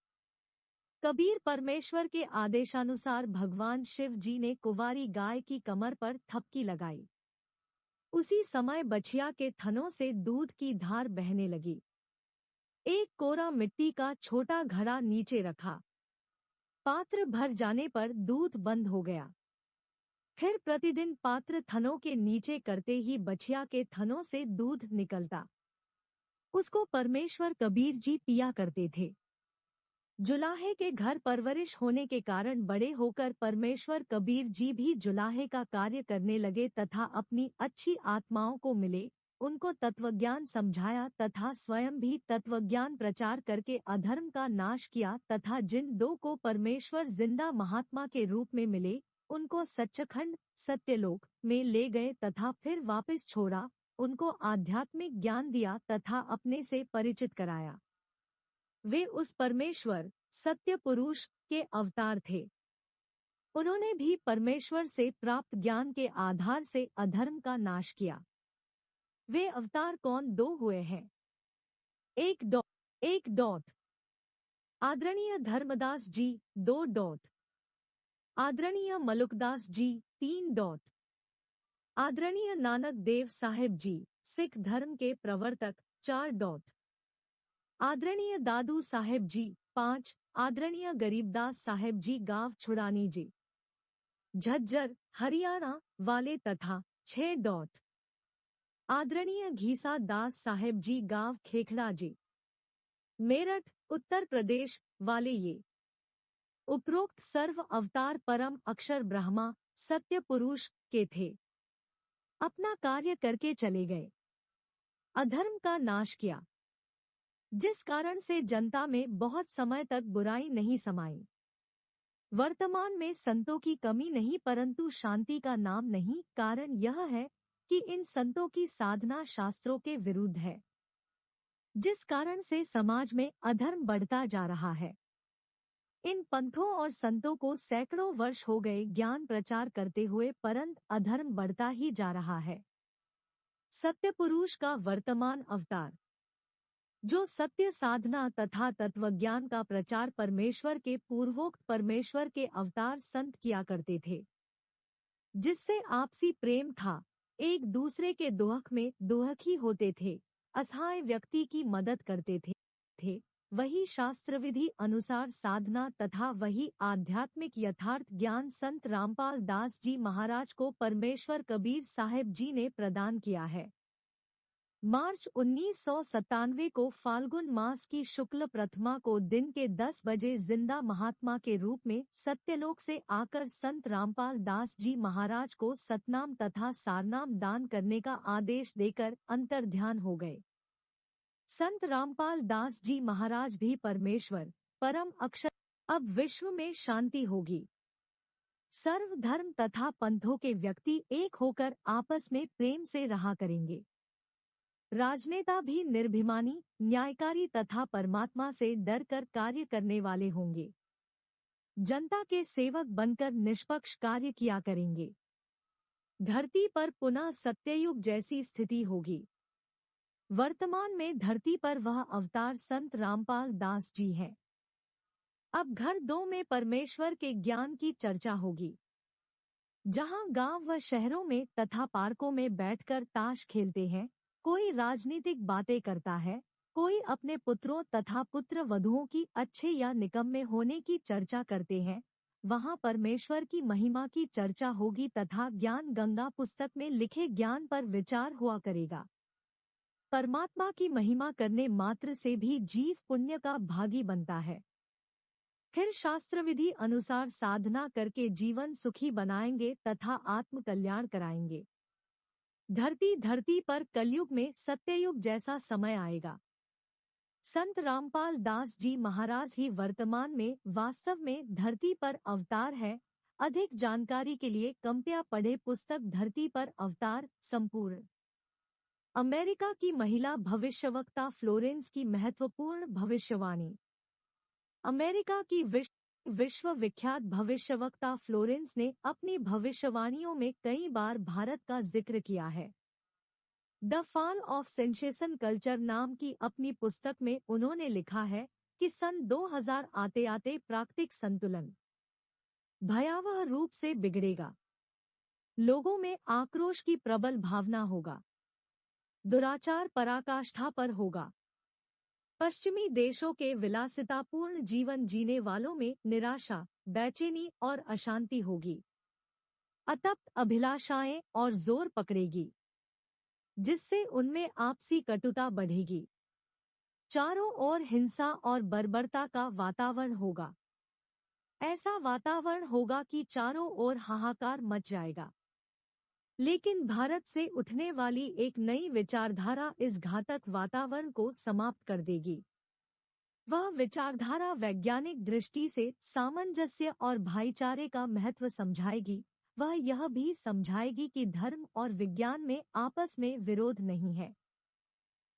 कबीर परमेश्वर के आदेशानुसार भगवान शिव जी ने कुंवारी गाय की कमर पर थपकी लगाई। उसी समय बछिया के थनों से दूध की धार बहने लगी। एक कोरा मिट्टी का छोटा घड़ा नीचे रखा। पात्र भर जाने पर दूध बंद हो गया। फिर प्रतिदिन पात्र थनों के नीचे करते ही बछिया के थनों से दूध निकलता। उसको परमेश्वर कबीर जी पिया करते थे। जुलाहे के घर परवरिश होने के कारण बड़े होकर परमेश्वर कबीर जी भी जुलाहे का कार्य करने लगे तथा अपनी अच्छी आत्माओं को मिले, उनको तत्वज्ञान समझाया तथा स्वयं भी तत्वज्ञान प्रचार करके अधर्म का नाश किया तथा जिन दो को परमेश्वर जिंदा महात्मा के रूप में मिले, उनको सच्चखंड सत्यलोक में ले गए तथा फिर वापस छोड़ा उनको आध्यात्मिक ज्ञान दिया तथा अपने से परिचित कराया। वे उस परमेश्वर सत्य पुरुष के अवतार थे। उन्होंने भी परमेश्वर से प्राप्त ज्ञान के आधार से अधर्म का नाश किया। वे अवतार कौन? दो हुए हैं। एक डॉट आदरणीय धर्मदास जी, 2 आदरणीय मलुकदास जी, 3 आदरणीय नानक देव साहेब जी, सिख धर्म के प्रवर्तक, 4 आदरणीय दादू साहेब जी, 5 आदरणीय गरीबदास साहेब जी गांव छुड़ानी जी, झज्जर हरियाणा वाले तथा 6 आदरणीय घीसा दास साहेब जी गांव खेखड़ा जी, मेरठ उत्तर प्रदेश वाले ये उपरोक्त सर्व अवतार परम अक्षर ब्रह्मा सत्य पुरुष के थे। अपना कार्य करके चले गए, अधर्म का नाश किया, जिस कारण से जनता में बहुत समय तक बुराई नहीं समाई। वर्तमान में संतों की कमी नहीं परंतु शांति का नाम नहीं। कारण यह है कि इन संतों की साधना शास्त्रों के विरुद्ध है, जिस कारण से समाज में अधर्म बढ़ता जा रहा है। इन पंथों और संतों को सैकड़ों वर्ष हो गए ज्ञान प्रचार करते हुए, परंतु अधर्म बढ़ता ही जा रहा है। सत्य पुरुष का वर्तमान अवतार, जो सत्य साधना तथा तत्वज्ञान का प्रचार परमेश्वर के पूर्वोक्त परमेश्वर के अवतार संत किया करते थे, जिससे आपसी प्रेम था, एक दूसरे के दुख में दुखी होते थे, असहाय व्यक्ति की मदद करते थे। वही शास्त्र विधि अनुसार साधना तथा वही आध्यात्मिक यथार्थ ज्ञान संत रामपाल दास जी महाराज को परमेश्वर कबीर साहेब जी ने प्रदान किया है। मार्च 1997 को फाल्गुन मास की शुक्ल प्रथमा को दिन के 10 बजे जिंदा महात्मा के रूप में सत्यलोक से आकर संत रामपाल दास जी महाराज को सतनाम तथा सारनाम दान करने का आदेश देकर अंतर्ध्यान हो गए। संत रामपाल दास जी महाराज भी परमेश्वर परम अक्षर। अब विश्व में शांति होगी। सर्व धर्म तथा पंथों के व्यक्ति एक होकर आपस में प्रेम से रहा करेंगे। राजनेता भी निर्भिमानी, न्यायकारी तथा परमात्मा से डरकर कार्य करने वाले होंगे। जनता के सेवक बनकर निष्पक्ष कार्य किया करेंगे। धरती पर पुनः सत्ययुग जैसी स्थिति होगी। वर्तमान में धरती पर वह अवतार संत रामपाल दास जी हैं। अब घर 2 में परमेश्वर के ज्ञान की चर्चा होगी, जहां गांव व शहरों में तथा पार्कों में बैठकर ताश खेलते हैं, कोई राजनीतिक बातें करता है, कोई अपने पुत्रों तथा पुत्र वधुओं की अच्छे या निकम्मे होने की चर्चा करते हैं, वहां परमेश्वर की महिमा की चर्चा होगी तथा ज्ञान गंगा पुस्तक में लिखे ज्ञान पर विचार हुआ करेगा। परमात्मा की महिमा करने मात्र से भी जीव पुण्य का भागी बनता है। फिर शास्त्र विधि अनुसार साधना करके जीवन सुखी बनाएंगे तथा आत्म कल्याण कराएंगे। धरती पर कलयुग में सत्ययुग जैसा समय आएगा। संत रामपाल दास जी महाराज ही वर्तमान में वास्तव में धरती पर अवतार है। अधिक जानकारी के लिए कृपया पढ़े पुस्तक धरती पर अवतार संपूर्ण। अमेरिका की महिला भविष्यवक्ता फ्लोरेंस की महत्वपूर्ण भविष्यवाणी। अमेरिका की विश्व विख्यात भविष्यवक्ता फ्लोरेंस ने अपनी भविष्यवाणियों में कई बार भारत का जिक्र किया है। The fall of sensation culture नाम की अपनी पुस्तक में उन्होंने लिखा है कि सन 2000 आते आते प्राकृतिक संतुलन भयावह रूप से बिगड़ेगा। लोगों में आक्रोश की प्रबल भावना होगा। दुराचार पराकाष्ठा पर होगा। पश्चिमी देशों के विलासितापूर्ण जीवन जीने वालों में निराशा, बेचैनी और अशांति होगी। अतप्त अभिलाषाएं और जोर पकड़ेगी, जिससे उनमें आपसी कटुता बढ़ेगी। चारों ओर हिंसा और बर्बरता का वातावरण होगा। ऐसा वातावरण होगा कि चारों ओर हाहाकार मच जाएगा। लेकिन भारत से उठने वाली एक नई विचारधारा इस घातक वातावरण को समाप्त कर देगी। वह विचारधारा वैज्ञानिक दृष्टि से सामंजस्य और भाईचारे का महत्व समझाएगी। वह यह भी समझाएगी कि धर्म और विज्ञान में आपस में विरोध नहीं है।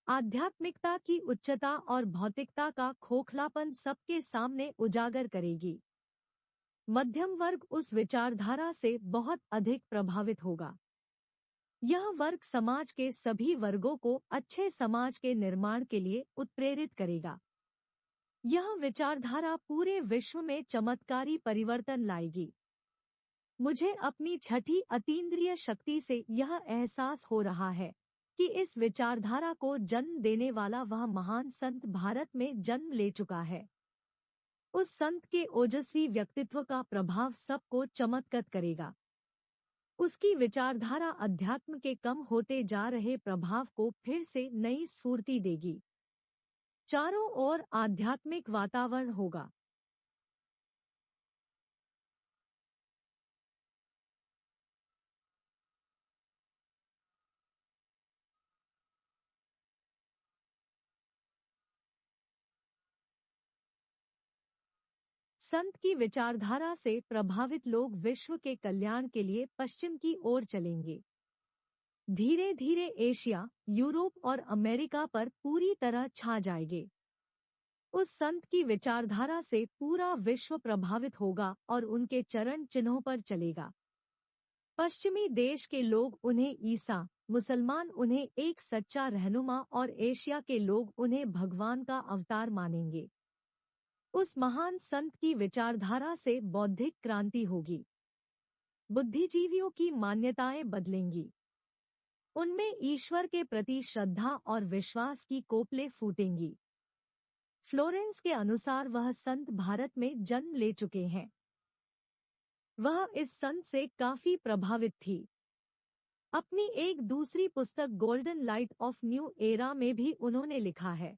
आध्यात्मिकता की उच्चता और भौतिकता का खोखलापन सबके सामने उजागर करेगी। मध्यम वर्ग उस विचारधारा से बहुत अधिक प्रभावित होगा। यह वर्ग समाज के सभी वर्गों को अच्छे समाज के निर्माण के लिए उत्प्रेरित करेगा। यह विचारधारा पूरे विश्व में चमत्कारी परिवर्तन लाएगी। मुझे अपनी छठी अतीन्द्रिय शक्ति से यह एहसास हो रहा है कि इस विचारधारा को जन्म देने वाला वह महान संत भारत में जन्म ले चुका है। उस संत के ओजस्वी व्यक्तित्व का प्रभाव सबको चमत्कृत करेगा। उसकी विचारधारा अध्यात्म के कम होते जा रहे प्रभाव को फिर से नई स्फूर्ति देगी। चारों ओर आध्यात्मिक वातावरण होगा। संत की विचारधारा से प्रभावित लोग विश्व के कल्याण के लिए पश्चिम की ओर चलेंगे। धीरे धीरे एशिया, यूरोप और अमेरिका पर पूरी तरह छा जाएंगे। उस संत की विचारधारा से पूरा विश्व प्रभावित होगा और उनके चरण चिन्हों पर चलेगा। पश्चिमी देश के लोग उन्हें ईसा, मुसलमान उन्हें एक सच्चा रहनुमा और एशिया के लोग उन्हें भगवान का अवतार मानेंगे। उस महान संत की विचारधारा से बौद्धिक क्रांति होगी। बुद्धिजीवियों की मान्यताएं बदलेंगी। उनमें ईश्वर के प्रति श्रद्धा और विश्वास की कोपलें फूटेंगी। फ्लोरेंस के अनुसार वह संत भारत में जन्म ले चुके हैं। वह इस संत से काफी प्रभावित थी। अपनी एक दूसरी पुस्तक golden light of new era में भी उन्होंने लिखा है,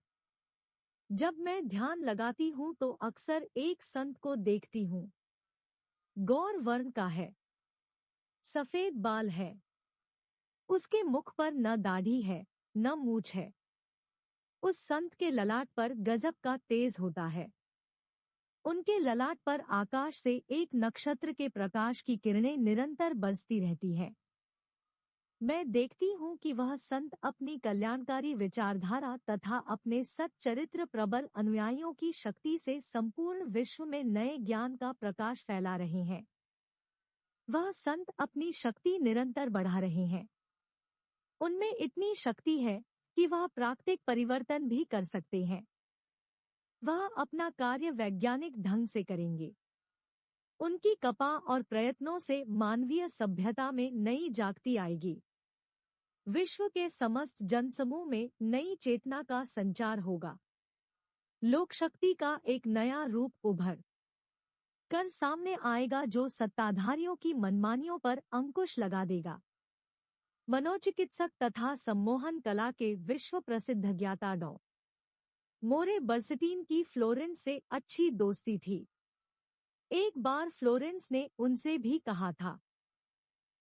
जब मैं ध्यान लगाती हूँ तो अक्सर एक संत को देखती हूँ। गौर वर्ण का है, सफेद बाल है, उसके मुख पर न दाढ़ी है न मूछ है। उस संत के ललाट पर गजब का तेज होता है। उनके ललाट पर आकाश से एक नक्षत्र के प्रकाश की किरणें निरंतर बरसती रहती हैं। मैं देखती हूँ कि वह संत अपनी कल्याणकारी विचारधारा तथा अपने सच्चरित्र प्रबल अनुयायियों की शक्ति से संपूर्ण विश्व में नए ज्ञान का प्रकाश फैला रहे हैं। वह संत अपनी शक्ति निरंतर बढ़ा रहे हैं। उनमें इतनी शक्ति है कि वह प्राकृतिक परिवर्तन भी कर सकते हैं। वह अपना कार्य वैज्ञानिक ढंग से करेंगे। उनकी कपा और प्रयत्नों से मानवीय सभ्यता में नई जागृति आएगी। विश्व के समस्त जनसमूह में नई चेतना का संचार होगा। लोकशक्ति का एक नया रूप उभर कर सामने आएगा जो सत्ताधारियों की मनमानियों पर अंकुश लगा देगा। मनोचिकित्सक तथा सम्मोहन कला के विश्व प्रसिद्ध ज्ञाता डॉ. मोरे बर्सटीन की फ्लोरेंस से अच्छी दोस्ती थी। एक बार फ्लोरेंस ने उनसे भी कहा था,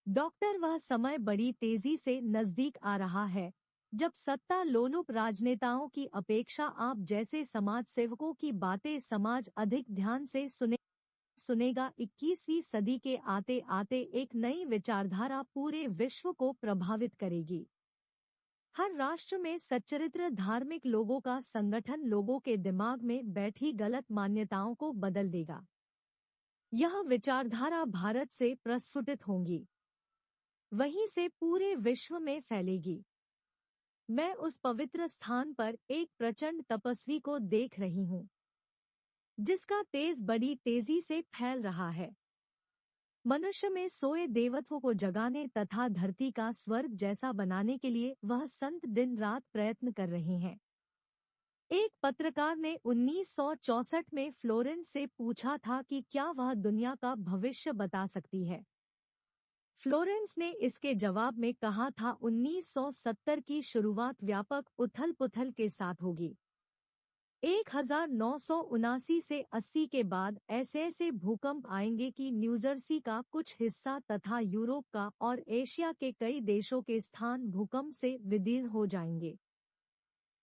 डॉक्टर, वह समय बड़ी तेजी से नजदीक आ रहा है जब सत्ता लोलुप राजनेताओं की अपेक्षा आप जैसे समाज सेवकों की बातें समाज अधिक ध्यान से सुनेगा। 21वीं सदी के आते आते एक नई विचारधारा पूरे विश्व को प्रभावित करेगी। हर राष्ट्र में सच्चरित्र धार्मिक लोगों का संगठन लोगों के दिमाग में बैठी गलत मान्यताओं को बदल देगा। यह विचारधारा भारत से प्रस्फुटित होंगी, वहीं से पूरे विश्व में फैलेगी। मैं उस पवित्र स्थान पर एक प्रचंड तपस्वी को देख रही हूँ, जिसका तेज बड़ी तेजी से फैल रहा है। मनुष्य में सोए देवत्व को जगाने तथा धरती का स्वर्ग जैसा बनाने के लिए वह संत दिन रात प्रयत्न कर रहे हैं। एक पत्रकार ने 1964 में फ्लोरेंस से पूछा था कि क्या वह दुनिया का भविष्य बता सकती है। फ्लोरेंस ने इसके जवाब में कहा था, 1970 की शुरुआत व्यापक उथल-पुथल के साथ होगी। 1979 से 80 के बाद ऐसे ऐसे भूकंप आएंगे कि न्यूजर्सी का कुछ हिस्सा तथा यूरोप का और एशिया के कई देशों के स्थान भूकंप से विदीर्ण हो जाएंगे।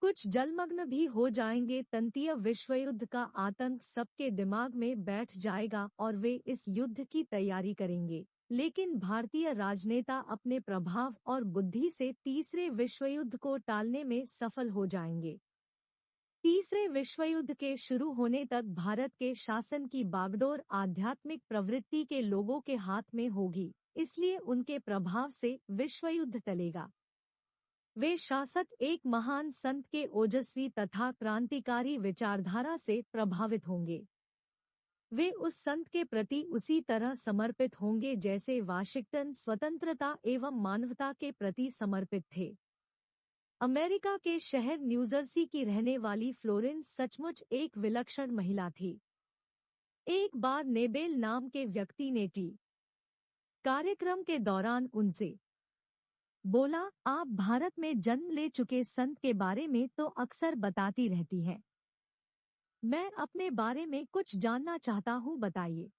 कुछ जलमग्न भी हो जाएंगे। तंतीय विश्वयुद्ध का आतंक सबके दिमाग में बैठ जाएगा और वे इस युद्ध की तैयारी करेंगे। लेकिन भारतीय राजनेता अपने प्रभाव और बुद्धि से तीसरे विश्वयुद्ध को टालने में सफल हो जाएंगे। तीसरे विश्वयुद्ध के शुरू होने तक भारत के शासन की बागडोर आध्यात्मिक प्रवृत्ति के लोगों के हाथ में होगी, इसलिए उनके प्रभाव से विश्वयुद्ध टलेगा। वे शासक एक महान संत के ओजस्वी तथा क्रांतिकारी विचारधारा से प्रभावित होंगे। वे उस संत के प्रति उसी तरह समर्पित होंगे जैसे वाशिंगटन स्वतंत्रता एवं मानवता के प्रति समर्पित थे। अमेरिका के शहर न्यूजर्सी की रहने वाली फ्लोरेंस सचमुच एक विलक्षण महिला थी। एक बार नेबेल नाम के व्यक्ति ने टी कार्यक्रम के दौरान उनसे बोला, आप भारत में जन्म ले चुके संत के बारे में तो अक्सर बताती रहती हैं। मैं अपने बारे में कुछ जानना चाहता हूँ, बताइए।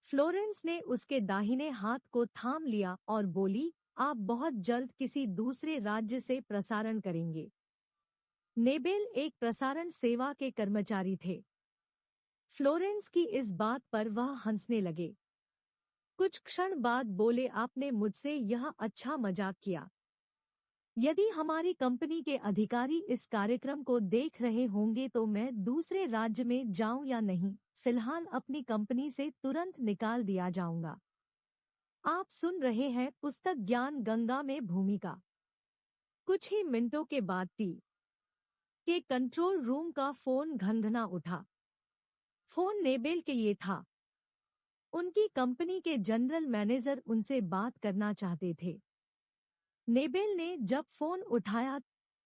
फ्लोरेंस ने उसके दाहिने हाथ को थाम लिया और बोली, आप बहुत जल्द किसी दूसरे राज्य से प्रसारण करेंगे। नेबेल एक प्रसारण सेवा के कर्मचारी थे। फ्लोरेंस की इस बात पर वह हंसने लगे। कुछ क्षण बाद बोले, आपने मुझसे यह अच्छा मजाक किया। यदि हमारी कंपनी के अधिकारी इस कार्यक्रम को देख रहे होंगे तो मैं दूसरे राज्य में जाऊं या नहीं, फिलहाल अपनी कंपनी से तुरंत निकाल दिया जाऊंगा। आप सुन रहे हैं पुस्तक ज्ञान गंगा में भूमिका। कुछ ही मिनटों के बाद टी के कंट्रोल रूम का फोन घनघना उठा। फोन नेबेल के लिए था। उनकी कंपनी के जनरल मैनेजर उनसे बात करना चाहते थे। नेबेल ने जब फोन उठाया,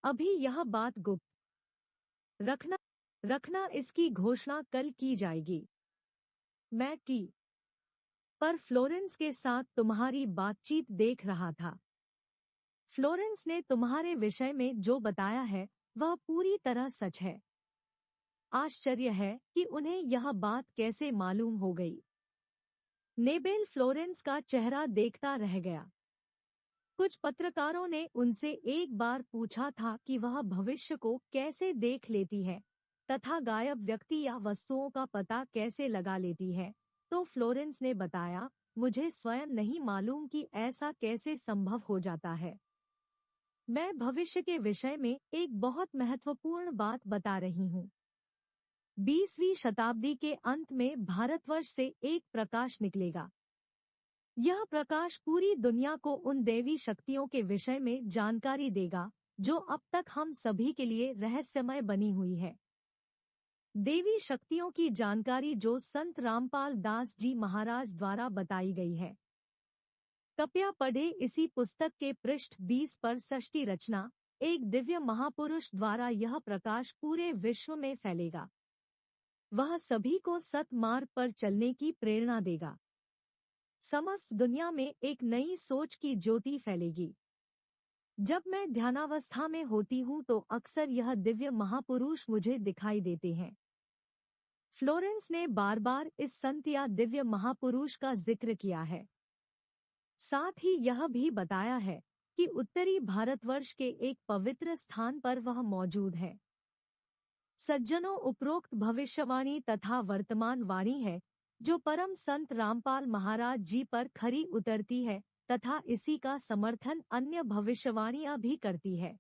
अभी यह बात गुप्त रखना, इसकी घोषणा कल की जाएगी। मैं टी पर फ्लोरेंस के साथ तुम्हारी बातचीत देख रहा था। फ्लोरेंस ने तुम्हारे विषय में जो बताया है वह पूरी तरह सच है। आश्चर्य है कि उन्हें यह बात कैसे मालूम हो गई। नेबेल फ्लोरेंस का चेहरा देखता रह गया। कुछ पत्रकारों ने उनसे एक बार पूछा था कि वह भविष्य को कैसे देख लेती है तथा गायब व्यक्ति या वस्तुओं का पता कैसे लगा लेती है, तो फ्लोरेंस ने बताया, मुझे स्वयं नहीं मालूम कि ऐसा कैसे संभव हो जाता है। मैं भविष्य के विषय में एक बहुत महत्वपूर्ण बात बता रही हूँ। 20वीं शताब्दी के अंत में भारतवर्ष से एक प्रकाश निकलेगा। यह प्रकाश पूरी दुनिया को उन दैवी शक्तियों के विषय में जानकारी देगा जो अब तक हम सभी के लिए रहस्यमय बनी हुई है। देवी शक्तियों की जानकारी जो संत रामपाल दास जी महाराज द्वारा बताई गई है। कृपया पढ़े इसी पुस्तक के पृष्ठ 20 पर षष्ठी रचना। एक दिव्य महापुरुष द्वारा यह प्रकाश पूरे विश्व में फैलेगा। वह सभी को सत मार्ग पर चलने की प्रेरणा देगा। समस्त दुनिया में एक नई सोच की ज्योति फैलेगी। जब मैं ध्यानावस्था में होती हूँ तो अक्सर यह दिव्य महापुरुष मुझे दिखाई देते हैं। फ्लोरेंस ने बार बार इस संत या दिव्य महापुरुष का जिक्र किया है। साथ ही यह भी बताया है कि उत्तरी भारतवर्ष के एक पवित्र स्थान पर वह मौजूद है। सज्जनों, उपरोक्त भविष्यवाणी तथा वर्तमान वाणी है जो परम संत रामपाल महाराज जी पर खरी उतरती है तथा इसी का समर्थन अन्य भविष्यवाणियां भी करती है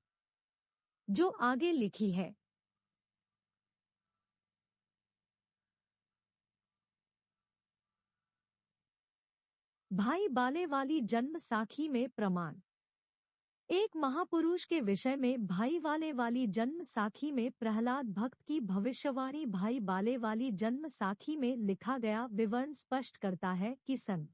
जो आगे लिखी है। भाई बाले वाली जन्म साखी में प्रमाण। एक महापुरुष के विषय में भाई वाले वाली जन्म साखी में प्रहलाद भक्त की भविष्यवाणी भाई बाले वाली जन्म साखी में लिखा गया विवरण स्पष्ट करता है कि संत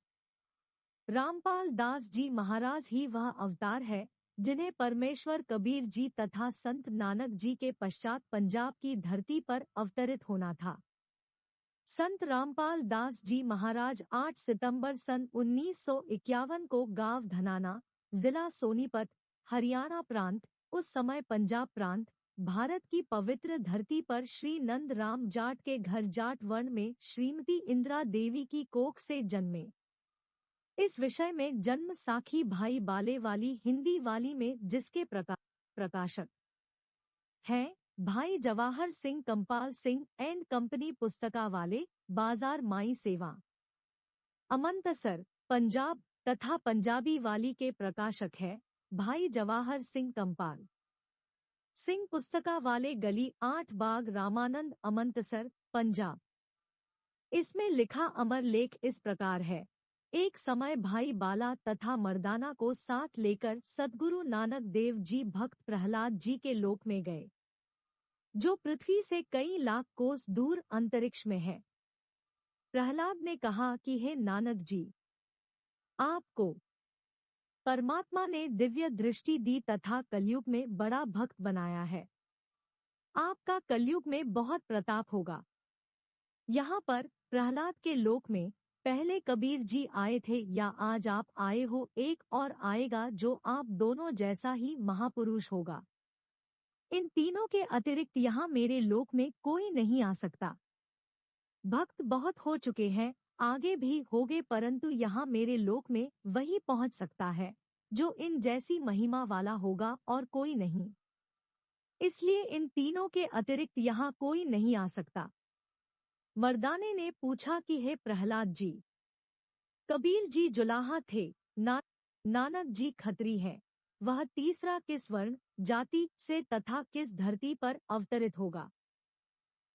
रामपाल दास जी महाराज ही वह अवतार है जिन्हें परमेश्वर कबीर जी तथा संत नानक जी के पश्चात पंजाब की धरती पर अवतरित होना था। संत रामपाल दास जी महाराज 8 सितंबर सन 1951 को गांव धनाना, जिला सोनीपत, हरियाणा प्रांत, उस समय पंजाब प्रांत, भारत की पवित्र धरती पर श्री नंद राम जाट के घर जाट वर्ण में श्रीमती इंदिरा देवी की कोख से जन्मे। इस विषय में जन्म साखी भाई बाले वाली हिंदी वाली में जिसके प्रकाशक हैं भाई जवाहर सिंह कंपाल सिंह एंड कंपनी पुस्तकावाले, बाजार माई सेवा, अमंतसर, पंजाब तथा पंजाबी वाली के प्रकाशक है भाई जवाहर सिंह कंपाल सिंह, पुस्तका वाले, गली 8 बाग, रामानंद, अमंतसर, पंजाब। इसमें लिखा अमर लेख इस प्रकार है। एक समय भाई बाला तथा मर्दाना को साथ लेकर सद्गुरु नानक देव जी भक्त प्रहलाद जी के लोक में गए, जो पृथ्वी से कई लाख कोस दूर अंतरिक्ष में है। प्रहलाद ने कहा कि हे नानक जी, आपको परमात्मा ने दिव्य दृष्टि दी तथा कलयुग में बड़ा भक्त बनाया है। आपका कलयुग में बहुत प्रताप होगा। यहाँ पर प्रहलाद के लोक में पहले कबीर जी आए थे या आज आप आए हो, एक और आएगा जो आप दोनों जैसा ही महापुरुष होगा। इन तीनों के अतिरिक्त यहाँ मेरे लोक में कोई नहीं आ सकता। भक्त बहुत हो चुके हैं, आगे भी होगे, परंतु यहाँ मेरे लोक में वही पहुँच सकता है जो इन जैसी महिमा वाला होगा और कोई नहीं। इसलिए इन तीनों के अतिरिक्त यहाँ कोई नहीं आ सकता। मर्दाने ने पूछा कि हे प्रहलाद जी, कबीर जी जुलाहा थे, नानक जी खत्री हैं, वह तीसरा किस वर्ण जाति से तथा किस धरती पर अवतरित होगा?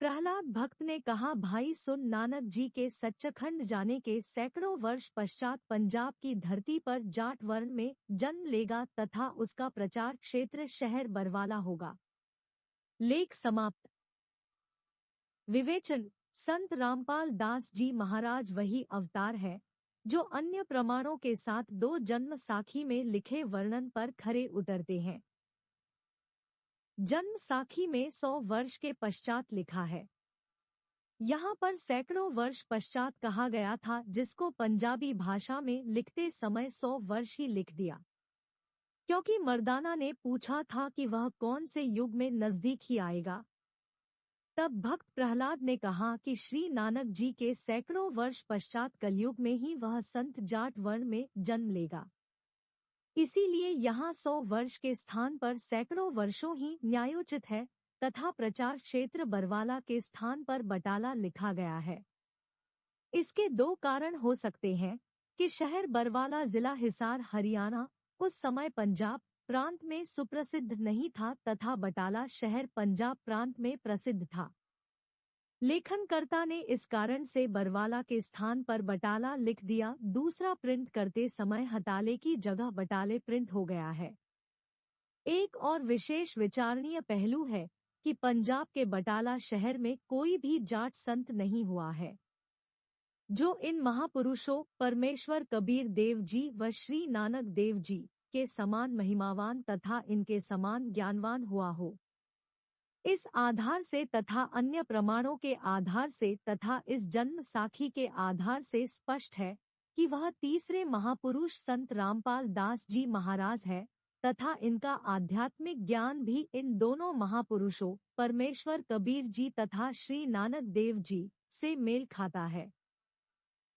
प्रहलाद भक्त ने कहा, भाई सुन, नानक जी के सच्चखंड जाने के सैकड़ों वर्ष पश्चात पंजाब की धरती पर जाट वर्ण में जन्म लेगा तथा उसका प्रचार क्षेत्र शहर बरवाला होगा। लेख समाप्त। विवेचन: संत रामपाल दास जी महाराज वही अवतार है जो अन्य प्रमाणों के साथ 2 जन्म साखी में लिखे वर्णन पर खरे उतरते हैं। जन्म साखी में 100 वर्ष के पश्चात लिखा है। यहाँ पर सैकड़ों वर्ष पश्चात कहा गया था, जिसको पंजाबी भाषा में लिखते समय 100 वर्ष ही लिख दिया, क्योंकि मर्दाना ने पूछा था कि वह कौन से युग में नजदीक ही आएगा। तब भक्त प्रहलाद ने कहा कि श्री नानक जी के सैकड़ों वर्ष पश्चात कलयुग में ही वह संत जाट वर्ण में जन्म लेगा। इसीलिए यहाँ 100 वर्ष के स्थान पर सैकड़ों वर्षों ही न्यायोचित है तथा प्रचार क्षेत्र बरवाला के स्थान पर बटाला लिखा गया है। इसके 2 कारण हो सकते हैं कि शहर बरवाला जिला हिसार हरियाणा उस समय पंजाब प्रांत में सुप्रसिद्ध नहीं था तथा बटाला शहर पंजाब प्रांत में प्रसिद्ध था। लेखनकर्ता ने इस कारण से बरवाला के स्थान पर बटाला लिख दिया। दूसरा, प्रिंट करते समय हताले की जगह बटाले प्रिंट हो गया है। एक और विशेष विचारणीय पहलू है कि पंजाब के बटाला शहर में कोई भी जाट संत नहीं हुआ है जो इन महापुरुषों परमेश्वर कबीर देव जी व श्री नानक देव जी के समान महिमावान तथा इनके समान ज्ञानवान हुआ हो। इस आधार से तथा अन्य प्रमाणों के आधार से तथा इस जन्म साखी के आधार से स्पष्ट है कि वह तीसरे महापुरुष संत रामपाल दास जी महाराज है तथा इनका आध्यात्मिक ज्ञान भी इन दोनों महापुरुषों परमेश्वर कबीर जी तथा श्री नानक देव जी से मेल खाता है।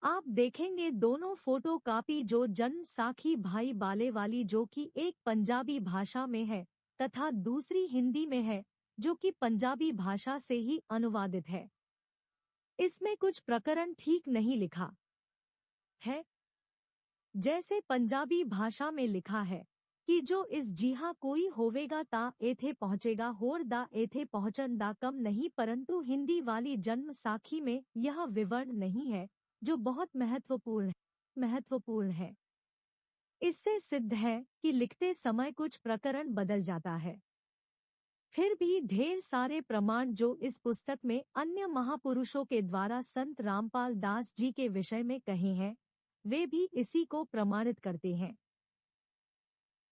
आप देखेंगे दोनों फोटो कापी जो जन्म साखी भाई बाले वाली, जो कि एक पंजाबी भाषा में है तथा दूसरी हिंदी में है, जो कि पंजाबी भाषा से ही अनुवादित है। इसमें कुछ प्रकरण ठीक नहीं लिखा है। जैसे पंजाबी भाषा में लिखा है कि जो इस जिहा कोई होवेगा ता एथे पहुँचेगा, होर दा एथे पहुँचन दा कम नहीं, परंतु हिंदी वाली जन्म साखी में यह विवरण नहीं है, जो बहुत महत्वपूर्ण है। इससे सिद्ध है कि लिखते समय कुछ प्रकरण बदल जाता है। फिर भी ढेर सारे प्रमाण जो इस पुस्तक में अन्य महापुरुषों के द्वारा संत रामपाल दास जी के विषय में कहे हैं, वे भी इसी को प्रमाणित करते हैं।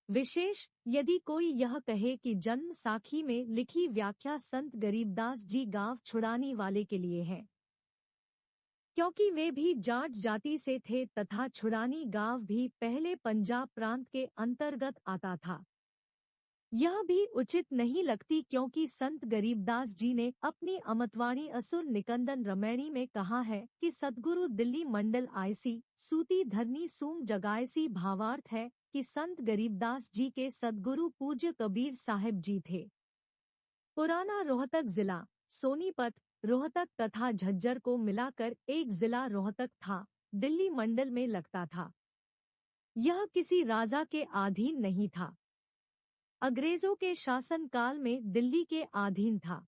विशेष यदि कोई यह कहे कि जन्म साखी में लिखी व्याख्या संत गरीबदास जी गांव छुड़ानी वाले के लिए है, क्योंकि वे भी जाट जाति से थे तथा छुड़ानी गांव भी पहले पंजाब प्रांत के अंतर्गत आता था, यह भी उचित नहीं लगती, क्योंकि संत गरीबदास जी ने अपनी अमतवाणी असुर निकंदन रमैणी में कहा है कि सद्गुरु दिल्ली मंडल आयसी सूती धरनी सूम जगायसी। भावार्थ है कि संत गरीबदास जी के सद्गुरु पूज्य कबीर साहिब जी थे। पुराना रोहतक जिला सोनीपत, रोहतक तथा झज्जर को मिलाकर एक जिला रोहतक था, दिल्ली मंडल में लगता था। यह किसी राजा के अधीन नहीं था। अंग्रेजों के शासन काल में दिल्ली के अधीन था।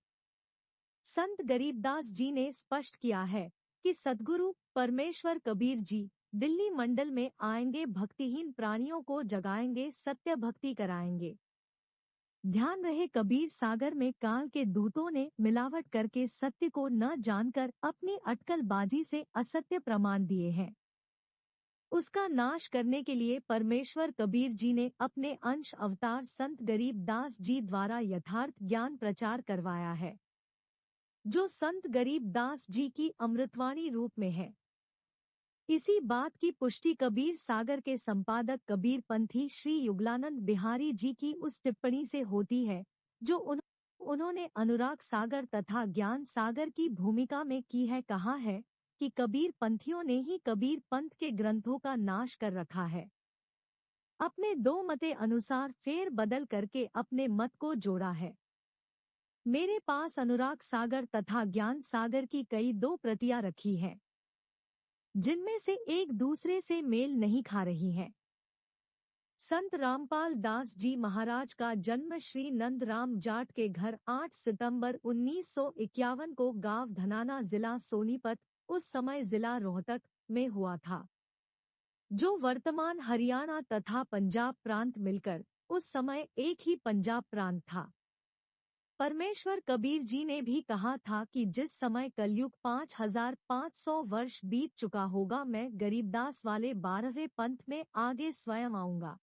संत गरीबदास जी ने स्पष्ट किया है कि सद्गुरु परमेश्वर कबीर जी दिल्ली मंडल में आएंगे, भक्तिहीन प्राणियों को जगाएंगे, सत्य भक्ति कराएंगे। ध्यान रहे, कबीर सागर में काल के दूतों ने मिलावट करके सत्य को न जानकर अपनी अटकलबाजी से असत्य प्रमाण दिए हैं। उसका नाश करने के लिए परमेश्वर कबीर जी ने अपने अंश अवतार संत गरीबदास जी द्वारा यथार्थ ज्ञान प्रचार करवाया है, जो संत गरीबदास जी की अमृतवाणी रूप में है। इसी बात की पुष्टि कबीर सागर के संपादक कबीर पंथी श्री युगलानंद बिहारी जी की उस टिप्पणी से होती है जो उन्होंने अनुराग सागर तथा ज्ञान सागर की भूमिका में की है। कहा है कि कबीर पंथियों ने ही कबीर पंथ के ग्रंथों का नाश कर रखा है। अपने दो मते अनुसार फेर बदल करके अपने मत को जोड़ा है। मेरे पास अनुराग सागर तथा ज्ञान सागर की कई दो प्रतियां रखी हैं, जिनमें से एक दूसरे से मेल नहीं खा रही हैं। संत रामपाल दास जी महाराज का जन्म श्री नंदराम जाट के घर 8 सितंबर 1951 को गांव धनाना जिला सोनीपत, उस समय जिला रोहतक में हुआ था, जो वर्तमान हरियाणा तथा पंजाब प्रांत मिलकर उस समय एक ही पंजाब प्रांत था। परमेश्वर कबीर जी ने भी कहा था कि जिस समय कलयुग 5500 वर्ष बीत चुका होगा, मैं गरीबदास वाले 12वें पंथ में आगे स्वयं आऊंगा।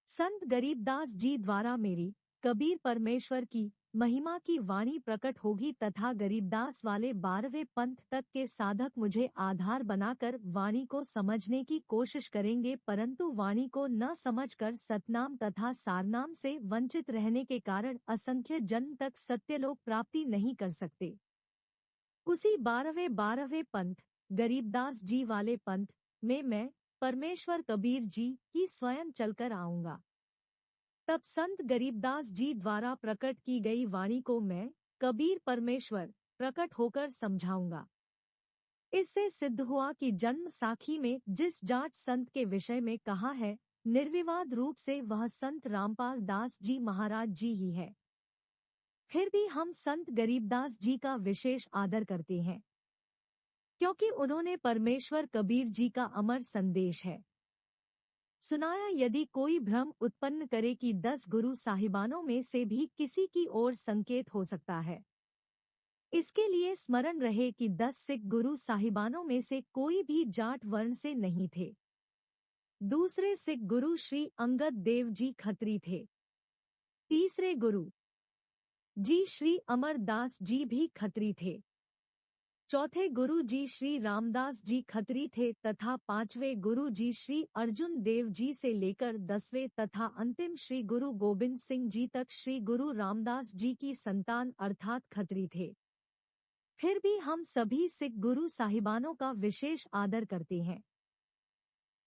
संत गरीबदास जी द्वारा मेरी कबीर परमेश्वर की महिमा की वाणी प्रकट होगी तथा गरीबदास वाले 12वें पंथ तक के साधक मुझे आधार बनाकर वाणी को समझने की कोशिश करेंगे, परंतु वाणी को न समझकर सतनाम तथा सारनाम से वंचित रहने के कारण असंख्य जन्म तक सत्यलोक प्राप्ति नहीं कर सकते। उसी 12वें पंथ गरीबदास जी वाले पंथ में मैं परमेश्वर कबीर जी ही स्वयं चलकर आऊंगा। तब संत गरीबदास जी द्वारा प्रकट की गई वाणी को मैं कबीर परमेश्वर प्रकट होकर समझाऊंगा। इससे सिद्ध हुआ कि जन्म साखी में जिस जाट संत के विषय में कहा है, निर्विवाद रूप से वह संत रामपाल दास जी महाराज जी ही है। फिर भी हम संत गरीबदास जी का विशेष आदर करते हैं, क्योंकि उन्होंने परमेश्वर कबीर जी का अमर संदेश है सुनाया। यदि कोई भ्रम उत्पन्न करे कि 10 गुरु साहिबानों में से भी किसी की ओर संकेत हो सकता है, इसके लिए स्मरण रहे कि 10 सिख गुरु साहिबानों में से कोई भी जाट वर्ण से नहीं थे। दूसरे सिख गुरु श्री अंगद देव जी खत्री थे। तीसरे गुरु जी श्री अमरदास जी भी खत्री थे। चौथे गुरु जी श्री रामदास जी खत्री थे तथा पांचवें गुरु जी श्री अर्जुन देव जी से लेकर 10वें तथा अंतिम श्री गुरु गोविंद सिंह जी तक श्री गुरु रामदास जी की संतान अर्थात खत्री थे। फिर भी हम सभी सिख गुरु साहिबानों का विशेष आदर करते हैं।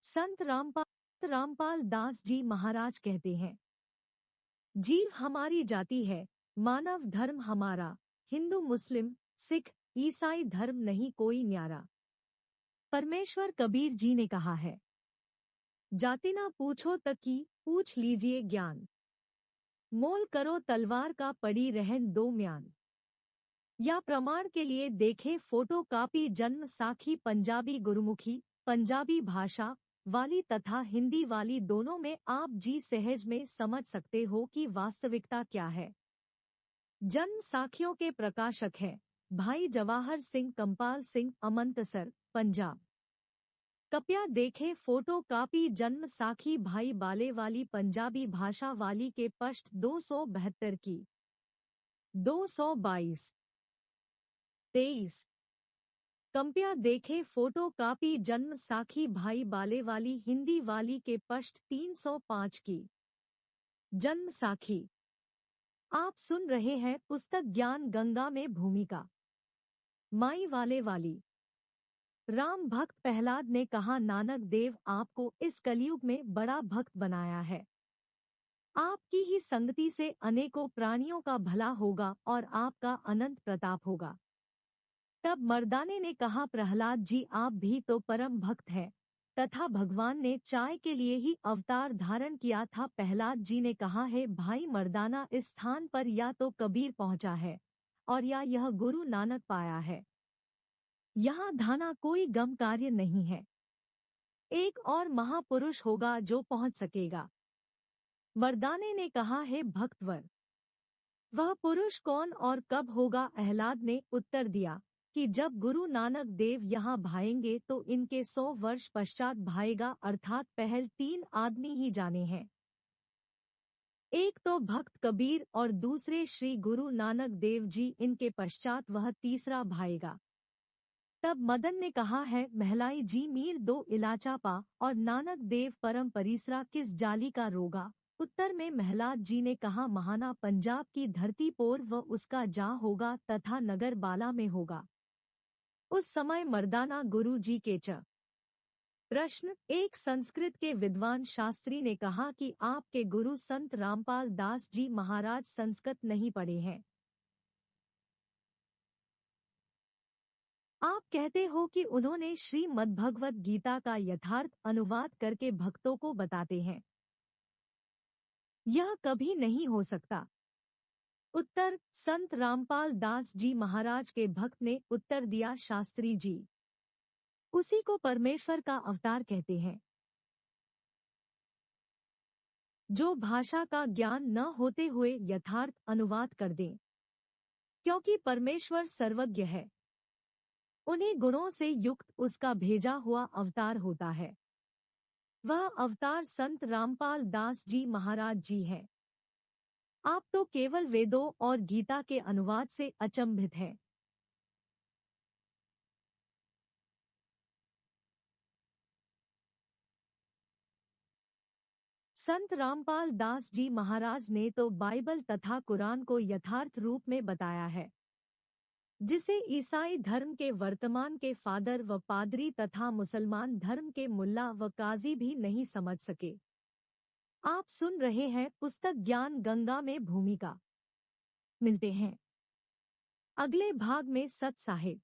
संत रामपाल दास जी महाराज कहते हैं, जीव हमारी जाति है, मानव धर्म हमारा, हिंदू मुस्लिम सिख ईसाई धर्म नहीं कोई न्यारा। परमेश्वर कबीर जी ने कहा है, जाति ना पूछो तकी पूछ लीजिए ज्ञान, मोल करो तलवार का पड़ी रहन दो म्यान। या प्रमाण के लिए देखें फोटो कापी जन्म साखी पंजाबी गुरुमुखी पंजाबी भाषा वाली तथा हिंदी वाली, दोनों में आप जी सहज में समझ सकते हो कि वास्तविकता क्या है। जन्म साखियों के प्रकाशक हैं भाई जवाहर सिंह कंपाल सिंह, अमंतसर पंजाब। कृपया देखें फोटो कापी जन्म साखी भाई बाले वाली पंजाबी भाषा वाली के पृष्ठ 272 की 222 23। कृपया देखें फोटो कापी जन्म साखी भाई बाले वाली हिंदी वाली के पृष्ठ 305 की जन्म साखी। आप सुन रहे हैं पुस्तक ज्ञान गंगा में भूमिका माई वाले वाली। राम भक्त प्रहलाद ने कहा, नानक देव आपको इस कलयुग में बड़ा भक्त बनाया है। आपकी ही संगति से अनेकों प्राणियों का भला होगा और आपका अनंत प्रताप होगा। तब मर्दाने ने कहा, प्रहलाद जी आप भी तो परम भक्त हैं, तथा भगवान ने चाय के लिए ही अवतार धारण किया था। प्रहलाद जी ने कहा है, भाई मर्दाना, इस स्थान पर या तो कबीर पहुंचा है और या यह गुरु नानक पाया है। यहाँ धाना कोई गम कार्य नहीं है। एक और महापुरुष होगा जो पहुंच सकेगा। मर्दाने ने कहा है, भक्तवर, वह पुरुष कौन और कब होगा? प्रहलाद ने उत्तर दिया कि जब गुरु नानक देव यहाँ भाएंगे तो इनके 100 वर्ष पश्चात भाएगा, अर्थात पहल 3 आदमी ही जाने हैं। एक तो भक्त कबीर और दूसरे श्री गुरु नानक देव जी, इनके पश्चात वह तीसरा भाएगा। तब मदन ने कहा है, महलाई जी मीर 2 इलाचा पा और नानक देव परम परीसरा किस जाली का रोगा? उत्तर में महलाद जी ने कहा, महाना पंजाब की धरती पोर व उसका जा होगा तथा नगर बाला में होगा। उस समय मर्दाना गुरु जी के च प्रश्न। एक संस्कृत के विद्वान शास्त्री ने कहा कि आपके गुरु संत रामपाल दास जी महाराज संस्कृत नहीं पढ़े हैं। आप कहते हो कि उन्होंने श्रीमद्भगवत गीता का यथार्थ अनुवाद करके भक्तों को बताते हैं। यह कभी नहीं हो सकता। उत्तर। संत रामपाल दास जी महाराज के भक्त ने उत्तर दिया, शास्त्री जी, उसी को परमेश्वर का अवतार कहते हैं। जो भाषा का ज्ञान न होते हुए यथार्थ अनुवाद कर दें, क्योंकि परमेश्वर सर्वज्ञ है। उन्हीं गुणों से युक्त उसका भेजा हुआ अवतार होता है। वह अवतार संत रामपाल दास जी महाराज जी है। आप तो केवल वेदों और गीता के अनुवाद से अचंभित हैं। संत रामपाल दास जी महाराज ने तो बाइबल तथा कुरान को यथार्थ रूप में बताया है, जिसे ईसाई धर्म के वर्तमान के फादर व पादरी तथा मुसलमान धर्म के मुल्ला व काजी भी नहीं समझ सके। आप सुन रहे हैं पुस्तक ज्ञान गंगा में भूमिका। मिलते हैं अगले भाग में। सत साहिब।